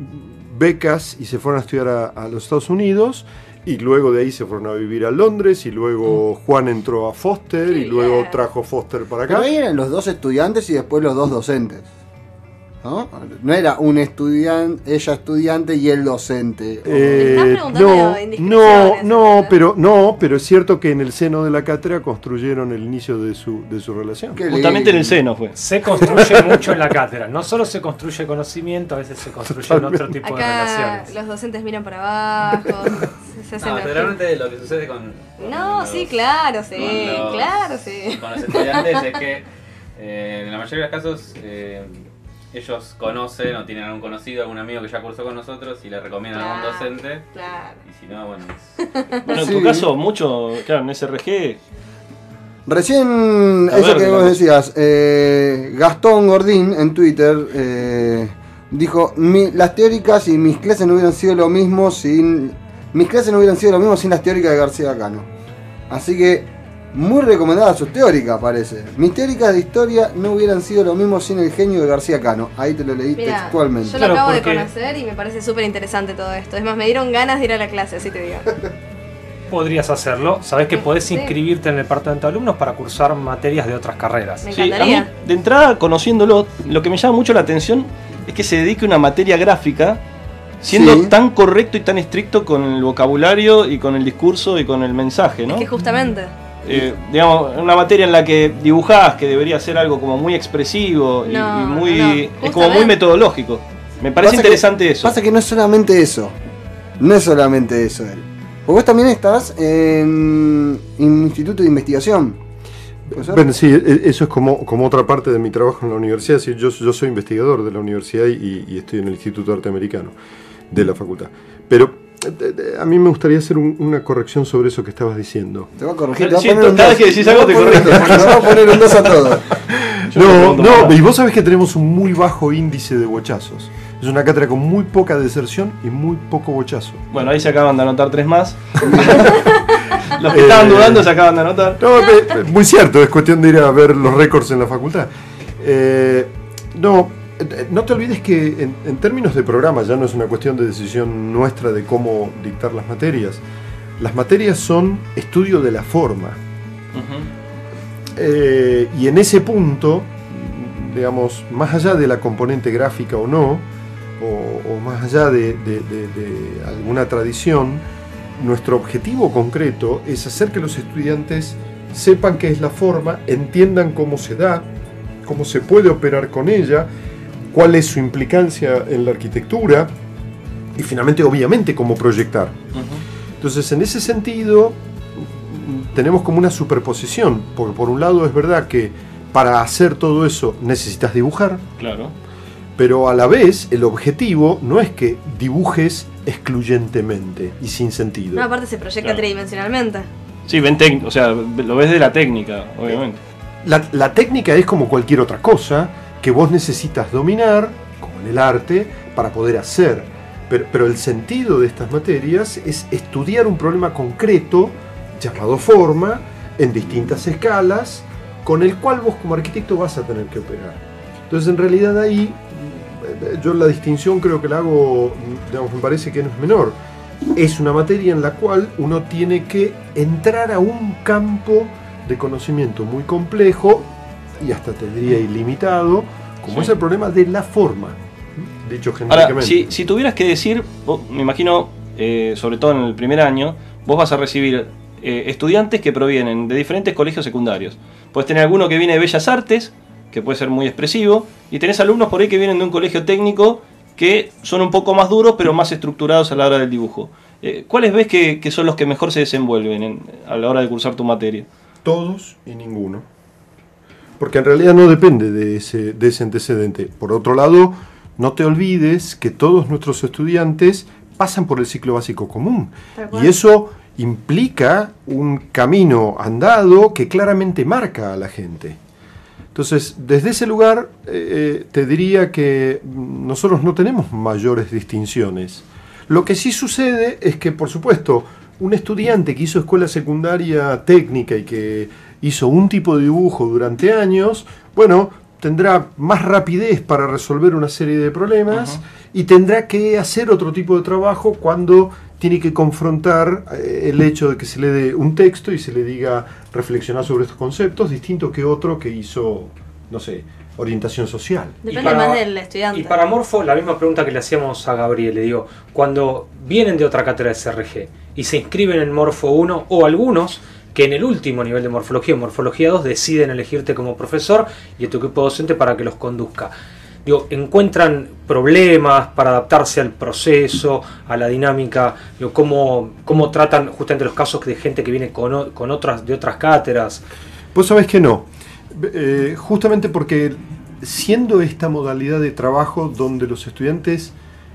becas y se fueron a estudiar a los Estados Unidos, y luego de ahí se fueron a vivir a Londres, y luego Juan entró a Foster y luego trajo Foster para acá. Pero ahí eran los 2 estudiantes y después los 2 docentes, ¿no? No era un estudiante, ella estudiante y él docente. Pero es cierto que en el seno de la cátedra construyeron el inicio de su relación. Justamente en el seno fue. Se construye mucho en la cátedra. No solo se construye conocimiento, a veces se construyen otro tipo de Acá relaciones. los docentes miran para abajo. se hacen Generalmente lo que sucede con sí, claro, sí. Con los estudiantes es que en la mayoría de los casos ellos conocen o tienen algún conocido, algún amigo que ya cursó con nosotros y le recomiendan a algún docente. Claro. Y si no, bueno. Bueno, en tu caso, mucho, claro, en SRG. Recién, eso que vos decías, Gastón Gordín en Twitter dijo: las teóricas y mis clases no hubieran sido lo mismo sin. Mis clases no hubieran sido lo mismo sin las teóricas de García Cano. Así que, muy recomendadas sus teóricas, parece. Mis teóricas de historia no hubieran sido lo mismo sin el genio de García Cano. Ahí te lo leí textualmente. Yo lo acabo de conocer y me parece súper interesante todo esto. Es más, me dieron ganas de ir a la clase, así te digo. Podrías hacerlo. Sabés que podés inscribirte en el departamento de alumnos para cursar materias de otras carreras. Me encantaría. A mí, de entrada, conociéndolo, lo que me llama mucho la atención es que se dedique a una materia gráfica siendo tan correcto y tan estricto con el vocabulario y con el discurso y con el mensaje, ¿no? Es que justamente... digamos, una materia en la que dibujás, que debería ser algo como muy expresivo y muy es como muy metodológico. Me parece interesante eso. Pasa que no es solamente eso. No es solamente eso él. Porque vos también estás en un instituto de investigación. Bueno, sí, eso es como otra parte de mi trabajo en la universidad. Sí, yo soy investigador de la universidad y estoy en el Instituto de Arte Americano de la facultad. Pero a mí me gustaría hacer una corrección sobre eso que estabas diciendo. Te va a corregir. Cada vez que decís algo te corrijo. Te va a poner un 2 a todo. No, y vos sabés que tenemos un muy bajo índice de bochazos. Es una cátedra con muy poca deserción y muy poco bochazo. Bueno, ahí se acaban de anotar 3 más. Los que estaban dudando se acaban de anotar. No, muy cierto, es cuestión de ir a ver los récords en la facultad. No te olvides que en términos de programa ya no es una cuestión de decisión nuestra de cómo dictar las materias. Las materias son estudio de la forma. Y en ese punto, digamos, más allá de la componente gráfica o no, o más allá de alguna tradición, nuestro objetivo concreto es hacer que los estudiantes sepan qué es la forma, entiendan cómo se da, cómo se puede operar con ella, cuál es su implicancia en la arquitectura y finalmente, obviamente, cómo proyectar. Entonces, en ese sentido, tenemos como una superposición, porque por un lado es verdad que para hacer todo eso necesitas dibujar, claro, pero a la vez el objetivo no es que dibujes excluyentemente y sin sentido. No, aparte se proyecta tridimensionalmente. Sí, o sea, lo ves de la técnica, obviamente. La técnica es como cualquier otra cosa que vos necesitas dominar, como en el arte, para poder hacer. Pero el sentido de estas materias es estudiar un problema concreto, llamado forma, en distintas escalas, con el cual vos como arquitecto vas a tener que operar. Entonces, en realidad ahí, yo la distinción creo que la hago, digamos, me parece que no es menor. Es una materia en la cual uno tiene que entrar a un campo de conocimiento muy complejo y hasta te diría ilimitado, como es el problema de la forma, dicho genéricamente. Ahora, si tuvieras que decir, me imagino, sobre todo en el primer año, vos vas a recibir estudiantes que provienen de diferentes colegios secundarios. Puedes tener alguno que viene de Bellas Artes, que puede ser muy expresivo, y tenés alumnos por ahí que vienen de un colegio técnico que son un poco más duros, pero más estructurados a la hora del dibujo. ¿Cuáles ves que son los que mejor se desenvuelven a la hora de cursar tu materia? Todos y ninguno. Porque en realidad no depende de ese antecedente. Por otro lado, no te olvides que todos nuestros estudiantes pasan por el ciclo básico común. Y eso implica un camino andado que claramente marca a la gente. Entonces, desde ese lugar, te diría que nosotros no tenemos mayores distinciones. Lo que sí sucede es que, por supuesto, un estudiante que hizo escuela secundaria técnica y que hizo un tipo de dibujo durante años, bueno, tendrá más rapidez para resolver una serie de problemas y tendrá que hacer otro tipo de trabajo cuando tiene que confrontar el hecho de que se le dé un texto y se le diga reflexionar sobre estos conceptos, distinto que otro que hizo, no sé, orientación social. Depende más del estudiante. Y para Morfo, la misma pregunta que le hacíamos a Gabriel, le digo, cuando vienen de otra cátedra de SRG y se inscriben en Morfo 1, o algunos que en el último nivel de Morfología, Morfología 2, deciden elegirte como profesor y a tu equipo docente para que los conduzca. Digo, ¿encuentran problemas para adaptarse al proceso, a la dinámica? Digo, ¿cómo tratan justamente los casos de gente que viene con otras cátedras? Pues sabés que no. Justamente porque siendo esta modalidad de trabajo donde los estudiantes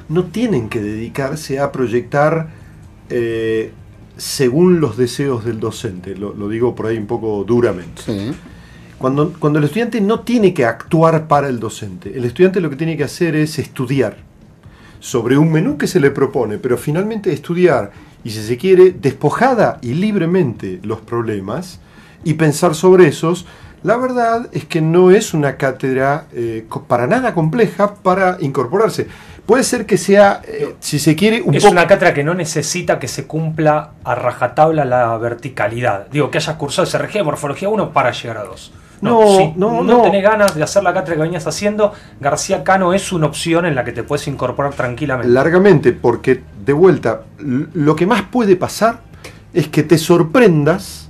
no tienen que dedicarse a proyectar según los deseos del docente, lo digo por ahí un poco duramente. Sí. Cuando el estudiante no tiene que actuar para el docente, el estudiante lo que tiene que hacer es estudiar sobre un menú que se le propone, pero finalmente estudiar y, si se quiere, despojada y libremente los problemas y pensar sobre esos. La verdad es que no es una cátedra para nada compleja para incorporarse. Puede ser que sea, si se quiere, es una cátedra que no necesita que se cumpla a rajatabla la verticalidad. Digo, que hayas cursado SRG, Morfología 1 para llegar a 2. No tenés ganas de hacer la cátedra que venías haciendo, García Cano es una opción en la que te puedes incorporar tranquilamente. Largamente, porque, de vuelta, lo que más puede pasar es que te sorprendas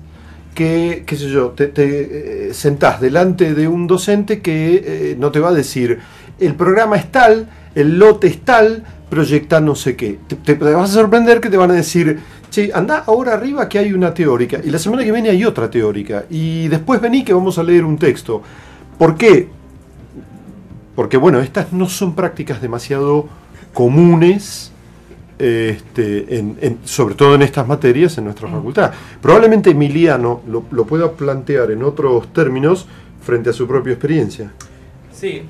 que, qué sé yo, te sentás delante de un docente que no te va a decir, el programa es tal, el lote es tal, proyecta no sé qué. Te vas a sorprender que te van a decir, che, andá ahora arriba que hay una teórica, y la semana que viene hay otra teórica, y después vení que vamos a leer un texto. ¿Por qué? Porque, bueno, estas no son prácticas demasiado comunes, sobre todo en estas materias en nuestra facultad. Probablemente Emiliano lo pueda plantear en otros términos frente a su propia experiencia. Sí,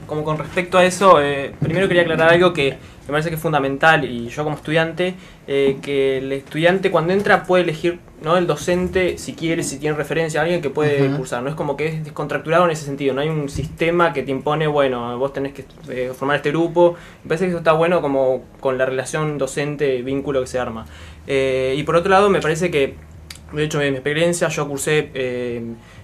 como con respecto a eso, primero quería aclarar algo que me parece que es fundamental, y yo como estudiante, que el estudiante cuando entra puede elegir, ¿no?, el docente, si quiere, si tiene referencia a alguien que puede cursar. No es como que es descontracturado en ese sentido, no hay un sistema que te impone, bueno, vos tenés que formar este grupo. Me parece que eso está bueno como con la relación docente-vínculo que se arma. Y por otro lado, me parece que, de hecho, en mi experiencia, yo cursé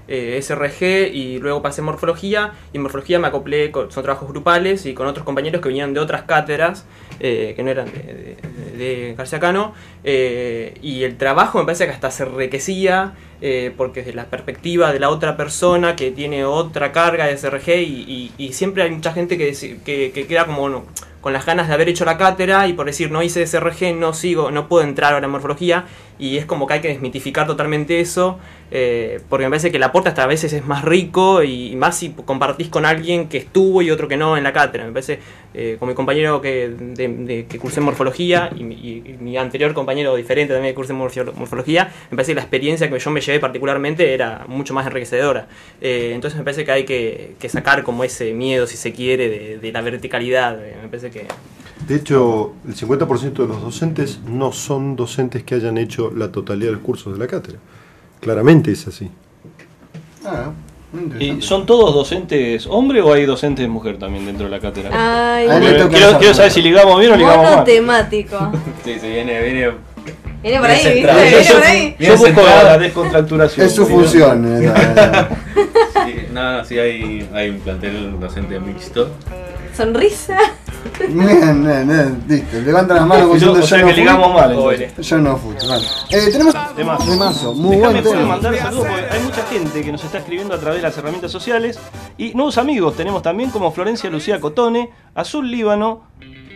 SRG y luego pasé Morfología, y en Morfología me acoplé, son trabajos grupales y con otros compañeros que venían de otras cátedras que no eran de García Cano, y el trabajo me parece que hasta se enriquecía porque desde la perspectiva de la otra persona que tiene otra carga de SRG, y siempre hay mucha gente que queda como con las ganas de haber hecho la cátedra y por decir no hice SRG, no puedo entrar ahora en Morfología, y es como que hay que desmitificar totalmente eso, porque me parece que el aporte hasta a veces es más rico, y más si compartís con alguien que estuvo y otro que no en la cátedra. Me parece, con mi compañero que cursé Morfología y mi anterior compañero diferente también que cursé Morfología, me parece que la experiencia que yo me llevé particularmente era mucho más enriquecedora. Entonces me parece que hay que sacar como ese miedo, si se quiere, de la verticalidad. Me parece que... De hecho, el 50% de los docentes no son docentes que hayan hecho la totalidad de los cursos de la cátedra. Claramente es así. ¿Y son todos docentes hombre o hay docentes mujer también dentro de la cátedra? Ay, quiero saber si ligamos bien o ligamos mal. Temático. Sí, viene por ahí, ¿viste? Viene por ahí. Yo busco la descontracturación. Es su función. Sí, hay un plantel docente mixto. Sonrisa. Bien, listo. Levantan las manos o sea que ligamos mal. Yo no fui. Vale. Tenemos temazo, muy Déjame bueno. mandar saludos porque hay mucha gente que nos está escribiendo a través de las herramientas sociales y nuevos amigos tenemos también como Florencia Lucía Cotone, Azul Líbano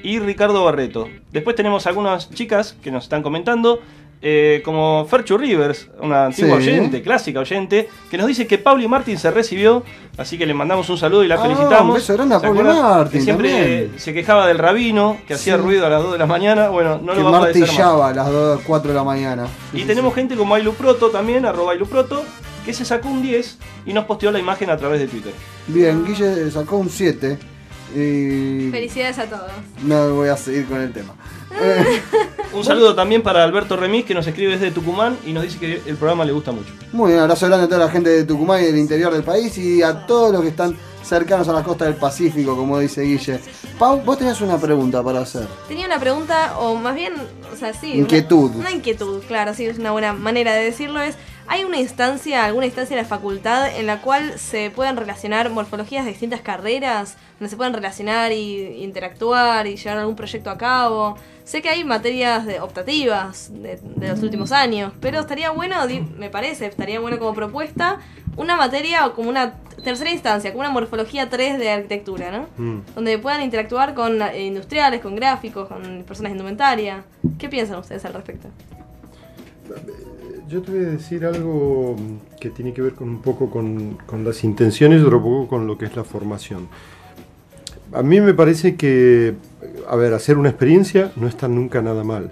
y Ricardo Barreto. Después tenemos algunas chicas que nos están comentando, como Ferchu Rivers, una antigua oyente, clásica oyente, que nos dice que Pauli Martín se recibió, así que le mandamos un saludo y la felicitamos. Un beso grande a Pauli Martín, que siempre también se quejaba del rabino, que hacía ruido a las 2 de la mañana. Bueno, no que lo va a padecer más. martillaba a las 2, 4 de la mañana. Y tenemos gente como Ailuproto también, @Ailuproto, que se sacó un 10 y nos posteó la imagen a través de Twitter. Bien, Guille sacó un 7. Y Felicidades a todos. no voy a seguir con el tema. Un saludo también para Alberto Remis, que nos escribe desde Tucumán y nos dice que el programa le gusta mucho. Muy bien, abrazo grande a toda la gente de Tucumán y del interior del país y a todos los que están cercanos a la costa del Pacífico, como dice Guille. Pau, vos tenías una pregunta para hacer. Tenía una pregunta, o más bien, o sea, sí. Inquietud. Una inquietud, claro, sí, es una buena manera de decirlo. ¿Hay alguna instancia en la facultad en la cual se puedan relacionar morfologías de distintas carreras? Donde se puedan relacionar y interactuar y llevar algún proyecto a cabo. Sé que hay materias optativas de los últimos años, pero estaría bueno, me parece, estaría bueno como propuesta, una materia o como una tercera instancia, como una morfología 3 de arquitectura, ¿no? Donde puedan interactuar con industriales, con gráficos, con personas de indumentaria. ¿Qué piensan ustedes al respecto? Yo te voy a decir algo que tiene que ver con un poco con las intenciones y otro poco con lo que es la formación. A mí me parece que, hacer una experiencia no está nunca nada mal,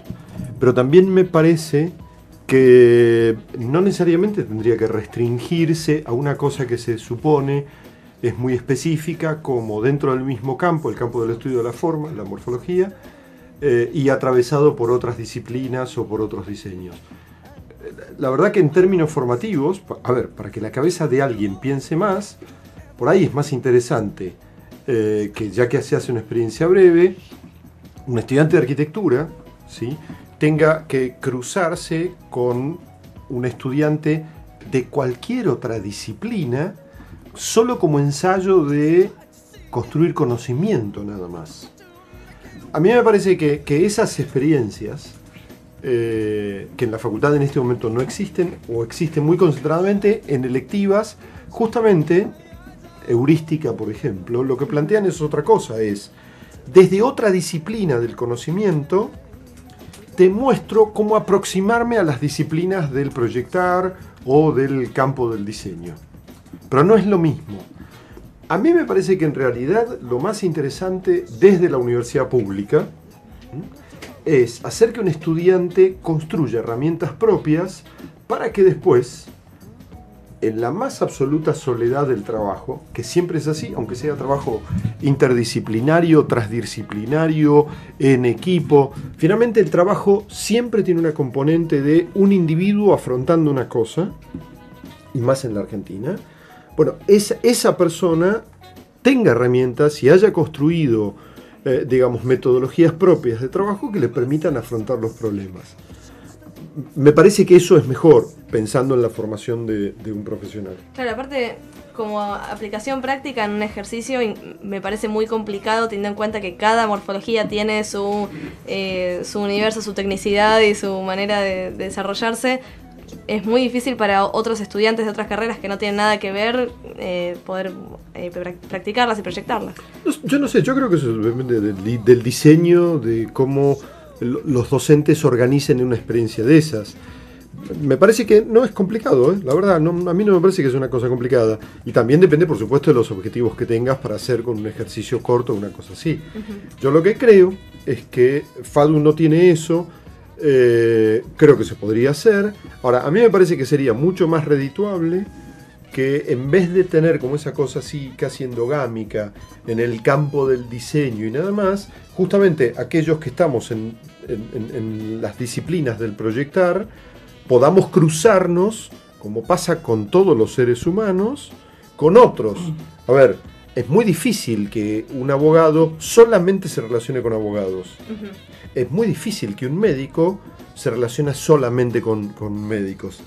pero también me parece que no necesariamente tendría que restringirse a una cosa que se supone es muy específica, como dentro del mismo campo, el campo del estudio de la forma, la morfología, y atravesado por otras disciplinas o por otros diseños. La verdad que en términos formativos, para que la cabeza de alguien piense más, por ahí es más interesante que ya que se hace una experiencia breve, un estudiante de arquitectura, ¿sí?, tenga que cruzarse con un estudiante de cualquier otra disciplina, solo como ensayo de construir conocimiento nada más. A mí me parece que esas experiencias, que en la facultad en este momento no existen, o existen muy concentradamente en electivas, justamente heurística, por ejemplo, lo que plantean es otra cosa, es desde otra disciplina del conocimiento te muestro cómo aproximarme a las disciplinas del proyectar o del campo del diseño, pero no es lo mismo. A mí me parece que en realidad lo más interesante desde la universidad pública es hacer que un estudiante construya herramientas propias para que después, en la más absoluta soledad del trabajo, que siempre es así, aunque sea trabajo interdisciplinario, transdisciplinario, en equipo, finalmente el trabajo siempre tiene una componente de un individuo afrontando una cosa, y más en la Argentina. Bueno, esa persona tenga herramientas y haya construido, metodologías propias de trabajo que le permitan afrontar los problemas. Me parece que eso es mejor, pensando en la formación de un profesional. Claro, aparte, como aplicación práctica en un ejercicio, me parece muy complicado, teniendo en cuenta que cada morfología tiene su universo, su tecnicidad y su manera de desarrollarse. Es muy difícil para otros estudiantes de otras carreras que no tienen nada que ver poder practicarlas y proyectarlas. Yo no sé, yo creo que eso depende del diseño, de cómo los docentes organicen una experiencia de esas. Me parece que no es complicado, la verdad, a mí no me parece que es una cosa complicada. Y también depende, por supuesto, de los objetivos que tengas para hacer con un ejercicio corto una cosa así. Yo lo que creo es que FADU no tiene eso. Creo que se podría hacer. Ahora, a mí me parece que sería mucho más redituable que en vez de tener como esa cosa así casi endogámica en el campo del diseño y nada más, justamente aquellos que estamos en las disciplinas del proyectar podamos cruzarnos, como pasa con todos los seres humanos, con otros. A ver, es muy difícil que un abogado solamente se relacione con abogados. Es muy difícil que un médico se relacione solamente con médicos.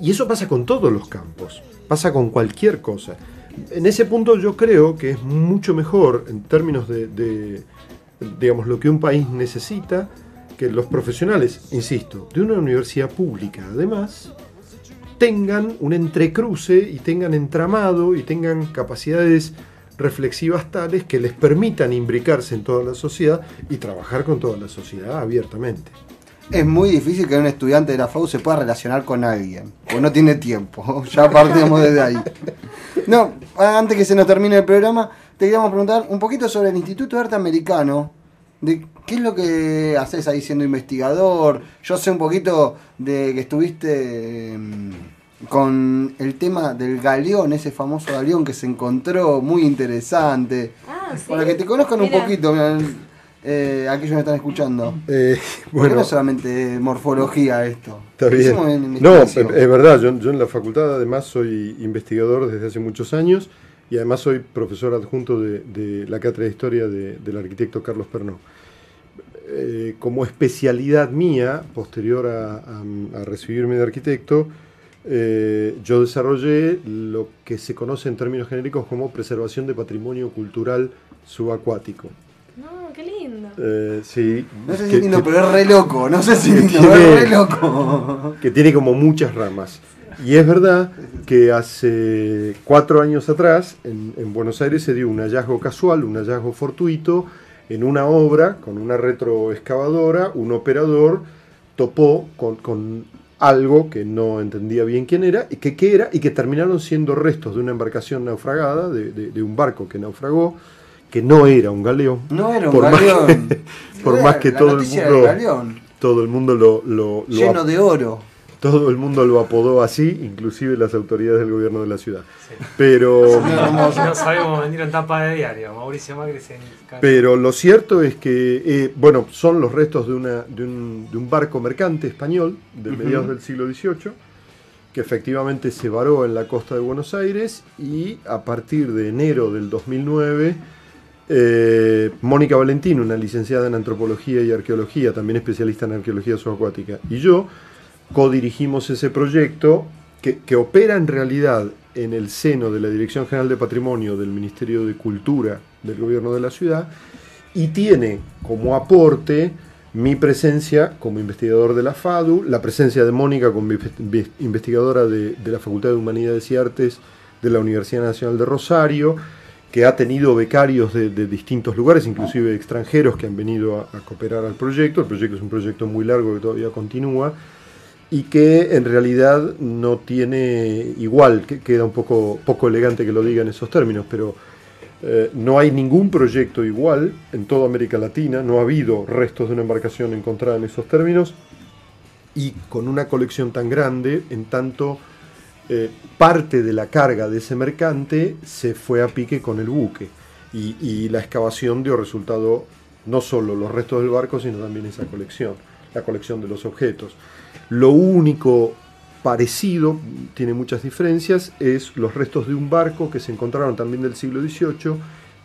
Y eso pasa con todos los campos, pasa con cualquier cosa. En ese punto yo creo que es mucho mejor en términos de digamos, lo que un país necesita, que los profesionales, insisto, de una universidad pública, además, tengan un entrecruce y tengan entramado y tengan capacidades reflexivas tales que les permitan imbricarse en toda la sociedad y trabajar con toda la sociedad abiertamente. Es muy difícil que un estudiante de la FAU se pueda relacionar con alguien, porque no tiene tiempo. Ya partimos desde ahí. No, antes que se nos termine el programa, te queríamos preguntar un poquito sobre el Instituto de Arte Americano. De ¿qué es lo que haces ahí siendo investigador? Yo sé un poquito de que estuviste con el tema del galeón, ese famoso galeón que se encontró, muy interesante. ¿Sí? Para que te conozcan un poquito, aquellos que están escuchando. Bueno, no es solamente morfología esto. Está bien. No, es verdad, yo en la facultad además soy investigador desde hace muchos años y además soy profesor adjunto de la cátedra de historia del arquitecto Carlos Pernot. Como especialidad mía, posterior a recibirme de arquitecto, yo desarrollé lo que se conoce en términos genéricos como preservación de patrimonio cultural subacuático. No, qué lindo. Sí. No sé si es lindo, pero es re loco. No sé si es lindo, pero es re loco. Que tiene como muchas ramas. Y es verdad que hace 4 años atrás, en Buenos Aires, se dio un hallazgo casual, un hallazgo fortuito, en una obra, con una retroexcavadora, un operador topó con algo que no entendía bien quién era, y qué era, y que terminaron siendo restos de una embarcación naufragada, de un barco que naufragó, que no era un galeón. No era un galeón. Por más que todo el mundo lo lleno de oro. Todo el mundo lo apodó así, inclusive las autoridades del gobierno de la ciudad. Sí. Pero no sabemos venir en tapa de diario, Mauricio Macri se encarga. Pero lo cierto es que, son los restos de un barco mercante español de mediados del siglo XVIII, que efectivamente se varó en la costa de Buenos Aires, y a partir de enero del 2009, Mónica Valentino, una licenciada en Antropología y Arqueología, también especialista en Arqueología subacuática, y yo codirigimos ese proyecto que opera en realidad en el seno de la Dirección General de Patrimonio del Ministerio de Cultura del Gobierno de la Ciudad, y tiene como aporte mi presencia como investigador de la FADU, la presencia de Mónica como investigadora de la Facultad de Humanidades y Artes de la Universidad Nacional de Rosario, que ha tenido becarios de distintos lugares, inclusive extranjeros, que han venido a cooperar al proyecto. El proyecto es un proyecto muy largo que todavía continúa, y que en realidad no tiene igual, que queda un poco elegante que lo diga en esos términos, pero no hay ningún proyecto igual en toda América Latina, no ha habido restos de una embarcación encontrada en esos términos, y con una colección tan grande, en tanto parte de la carga de ese mercante se fue a pique con el buque, y la excavación dio resultado no solo los restos del barco, sino también esa colección, la colección de los objetos. Lo único parecido, tiene muchas diferencias, es los restos de un barco que se encontraron también del siglo XVIII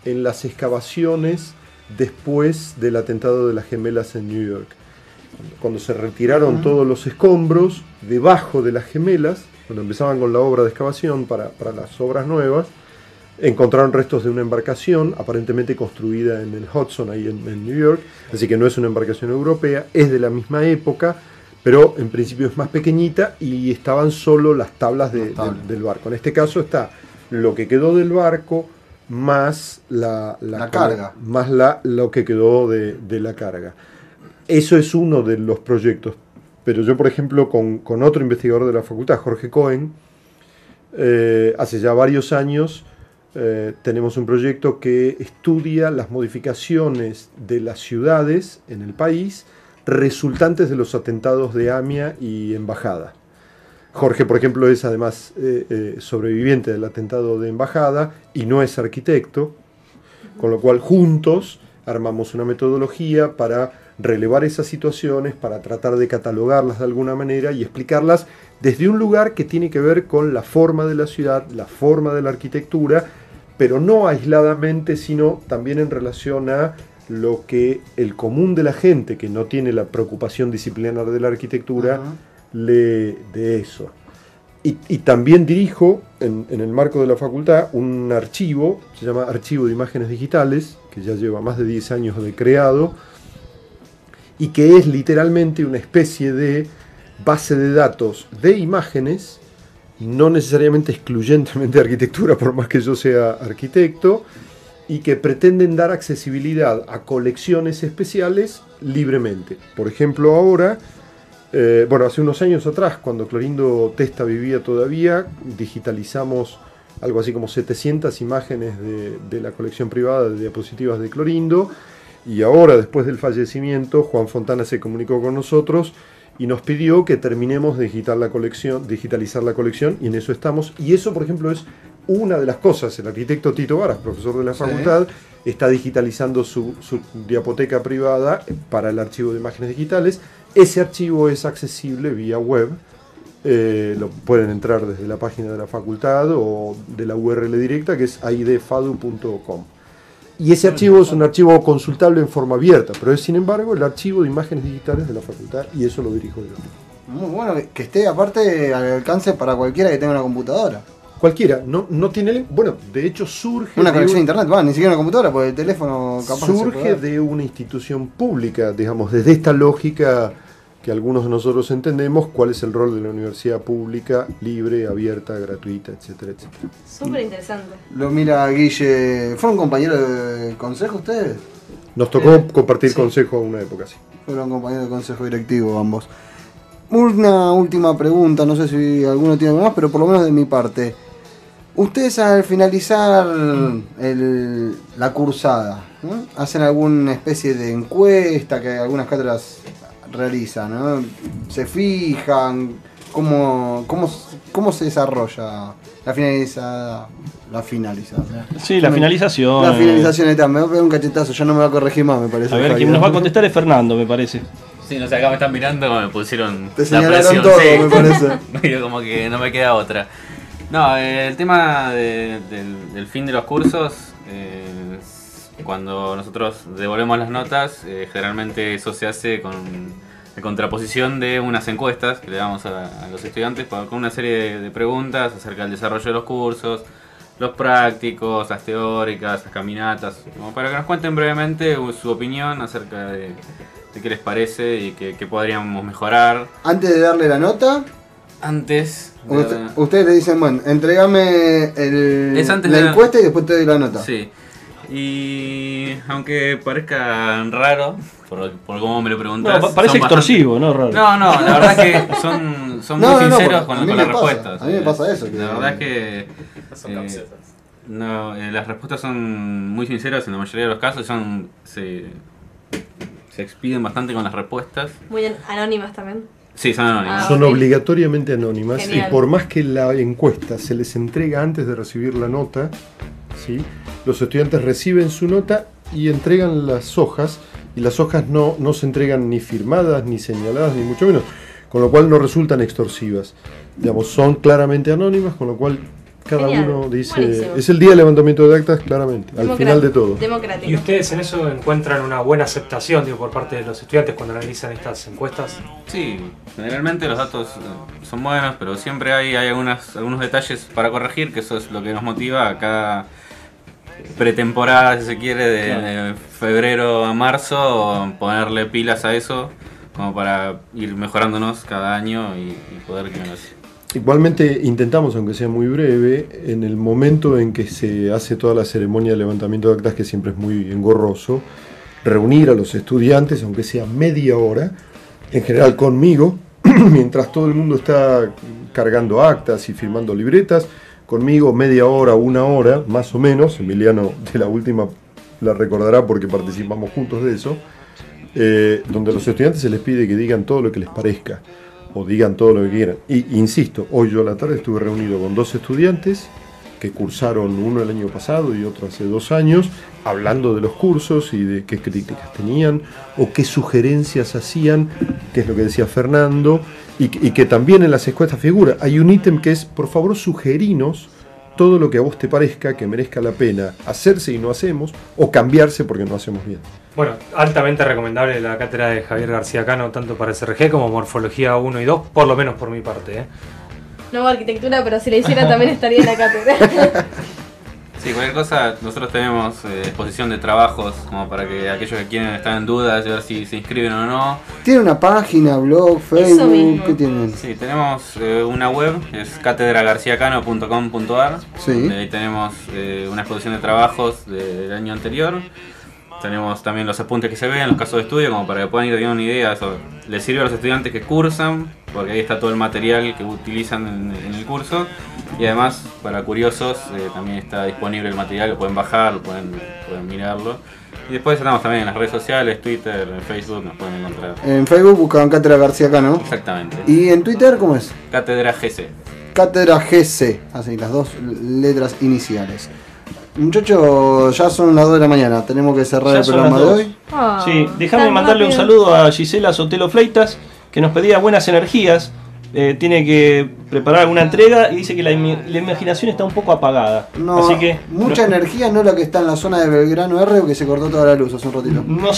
en las excavaciones después del atentado de las Gemelas en New York. Cuando se retiraron todos los escombros debajo de las Gemelas, cuando empezaban con la obra de excavación para las obras nuevas, encontraron restos de una embarcación aparentemente construida en el Hudson, ahí en New York, así que no es una embarcación europea, es de la misma época, pero en principio es más pequeñita, y estaban solo las tablas del barco. En este caso está lo que quedó del barco más la carga, más lo que quedó de la carga. Eso es uno de los proyectos. Pero yo, por ejemplo, con otro investigador de la facultad, Jorge Cohen, hace ya varios años tenemos un proyecto que estudia las modificaciones de las ciudades en el país resultantes de los atentados de AMIA y Embajada. Jorge, por ejemplo, es además sobreviviente del atentado de Embajada y no es arquitecto, con lo cual juntos armamos una metodología para relevar esas situaciones, para tratar de catalogarlas de alguna manera y explicarlas desde un lugar que tiene que ver con la forma de la ciudad, la forma de la arquitectura, pero no aisladamente, sino también en relación a lo que el común de la gente, que no tiene la preocupación disciplinar de la arquitectura, lee de eso. Y también dirijo, en el marco de la facultad, un archivo, se llama Archivo de Imágenes Digitales, que ya lleva más de 10 años de creado, y que es literalmente una especie de base de datos de imágenes, no necesariamente excluyentemente de arquitectura, por más que yo sea arquitecto, y que pretenden dar accesibilidad a colecciones especiales libremente. Por ejemplo, ahora, hace unos años atrás, cuando Clorindo Testa vivía todavía, digitalizamos algo así como 700 imágenes de la colección privada de diapositivas de Clorindo, y ahora, después del fallecimiento, Juan Fontana se comunicó con nosotros y nos pidió que terminemos de digitalizar la colección, y en eso estamos. Y eso, por ejemplo, es una de las cosas. El arquitecto Tito Varas, profesor de la facultad, está digitalizando su diapoteca privada para el archivo de imágenes digitales. Ese archivo es accesible vía web. Lo pueden entrar desde la página de la facultad o de la URL directa, que es aidfadu.com. Y ese archivo es un archivo consultable en forma abierta, pero es, sin embargo, el archivo de imágenes digitales de la facultad, y eso lo dirijo yo. Muy bueno, que esté aparte al alcance para cualquiera que tenga una computadora. Cualquiera, no tiene... Bueno, de hecho surge... Una conexión a internet, ni siquiera una computadora, porque el teléfono capaz surge de una institución pública, digamos, desde esta lógica que algunos de nosotros entendemos, cuál es el rol de la universidad pública, libre, abierta, gratuita, etcétera, etcétera. Súper interesante. Lo mira Guille, ¿fueron compañeros de consejo ustedes? Nos tocó compartir consejo en una época, sí. Fueron compañeros de consejo directivo ambos. Una última pregunta, no sé si alguno tiene algo más, pero por lo menos de mi parte. Ustedes al finalizar la cursada, ¿no? ¿Hacen alguna especie de encuesta que algunas cátedras realizan, ¿no? ¿Se fijan? ¿Cómo se desarrolla la finalización? Sí, la finalización. La finalización, está, me voy a pegar un cachetazo, ya no me va a corregir más, me parece. A ver, quien nos va a contestar es Fernando, me parece. Sí, no sé, acá me están mirando, me pusieron Te la presión. todo, sí. me parece. Medio como que no me queda otra. No, el tema del fin de los cursos, cuando nosotros devolvemos las notas, generalmente eso se hace con contraposición de unas encuestas que le damos a los estudiantes con una serie de preguntas acerca del desarrollo de los cursos, los prácticos, las teóricas, las caminatas, como para que nos cuenten brevemente su opinión acerca de qué les parece y qué podríamos mejorar. Antes de darle la nota, ustedes le dicen, bueno, entregame la encuesta y después te doy la nota. Sí. Y aunque parezca raro, por cómo me lo preguntas, no, parece extorsivo, ¿no? Raro. No, la verdad que son muy sinceros con las respuestas. A mí me pasa eso. La verdad es que las respuestas son muy sinceras en la mayoría de los casos, se expiden bastante con las respuestas. Muy anónimas también. Sí, son anónimas. Son obligatoriamente anónimas. Genial. Y por más que la encuesta se les entrega antes de recibir la nota, ¿sí? Los estudiantes reciben su nota y entregan las hojas, y las hojas no se entregan ni firmadas, ni señaladas, ni mucho menos, con lo cual no resultan extorsivas. Digamos, son claramente anónimas, con lo cual cada uno dice... Buenísimo. Es el día de levantamiento de actas, claramente, al final de todo. Democrático. ¿Y ustedes en eso encuentran una buena aceptación, por parte de los estudiantes cuando analizan estas encuestas? Sí, generalmente los datos son buenos, pero siempre hay algunos detalles para corregir, que eso es lo que nos motiva a cada pretemporada, si se quiere, de febrero a marzo, ponerle pilas a eso, como para ir mejorándonos cada año y poder que nos... Igualmente intentamos, aunque sea muy breve, en el momento en que se hace toda la ceremonia de levantamiento de actas, que siempre es muy engorroso, reunir a los estudiantes, aunque sea media hora, en general conmigo, mientras todo el mundo está cargando actas y firmando libretas, conmigo media hora, una hora, más o menos. Emiliano de la última la recordará porque participamos juntos de eso, donde a los estudiantes se les pide que digan todo lo que les parezca, o digan todo lo que quieran. Y insisto, hoy yo a la tarde estuve reunido con 2 estudiantes que cursaron, uno el año pasado y otro hace 2 años, hablando de los cursos y de qué críticas tenían o qué sugerencias hacían, que es lo que decía Fernando, y que también en las encuestas figura. Hay un ítem que es, por favor, sugerinos todo lo que a vos te parezca que merezca la pena hacerse y no hacemos, o cambiarse porque no hacemos bien. Bueno, altamente recomendable la cátedra de Javier García Cano, tanto para SRG como Morfología 1 y 2, por lo menos por mi parte. No hago arquitectura, pero si la hiciera también estaría en la cátedra. Sí, cualquier cosa, nosotros tenemos exposición de trabajos como para que aquellos que quieren estar en dudas de ver si se inscriben o no. ¿Tiene una página, blog, Facebook? ¿Qué tienen? Sí, tenemos una web, es catedragarciacano.com.ar. Sí. Ahí tenemos una exposición de trabajos del año anterior. Tenemos también los apuntes que se ven, los casos de estudio, como para que puedan ir teniendo una idea. Eso les sirve a los estudiantes que cursan, porque ahí está todo el material que utilizan en el curso. Y además, para curiosos, también está disponible el material, lo pueden bajar, pueden mirarlo. Y después estamos también en las redes sociales, Twitter, Facebook, nos pueden encontrar. En Facebook buscan Cátedra García Cano. Exactamente. ¿Y en Twitter cómo es? Cátedra GC. Cátedra GC, así las dos letras iniciales. Muchachos, ya son las 2 de la mañana, tenemos que cerrar el programa de hoy. Sí, déjame mandarle un saludo a Gisela Sotelo Fleitas, que nos pedía buenas energías. Tiene que preparar alguna entrega y dice que la imaginación está un poco apagada. No, así que mucha energía, no la que está en la zona de Belgrano R, que se cortó toda la luz hace un ratito. No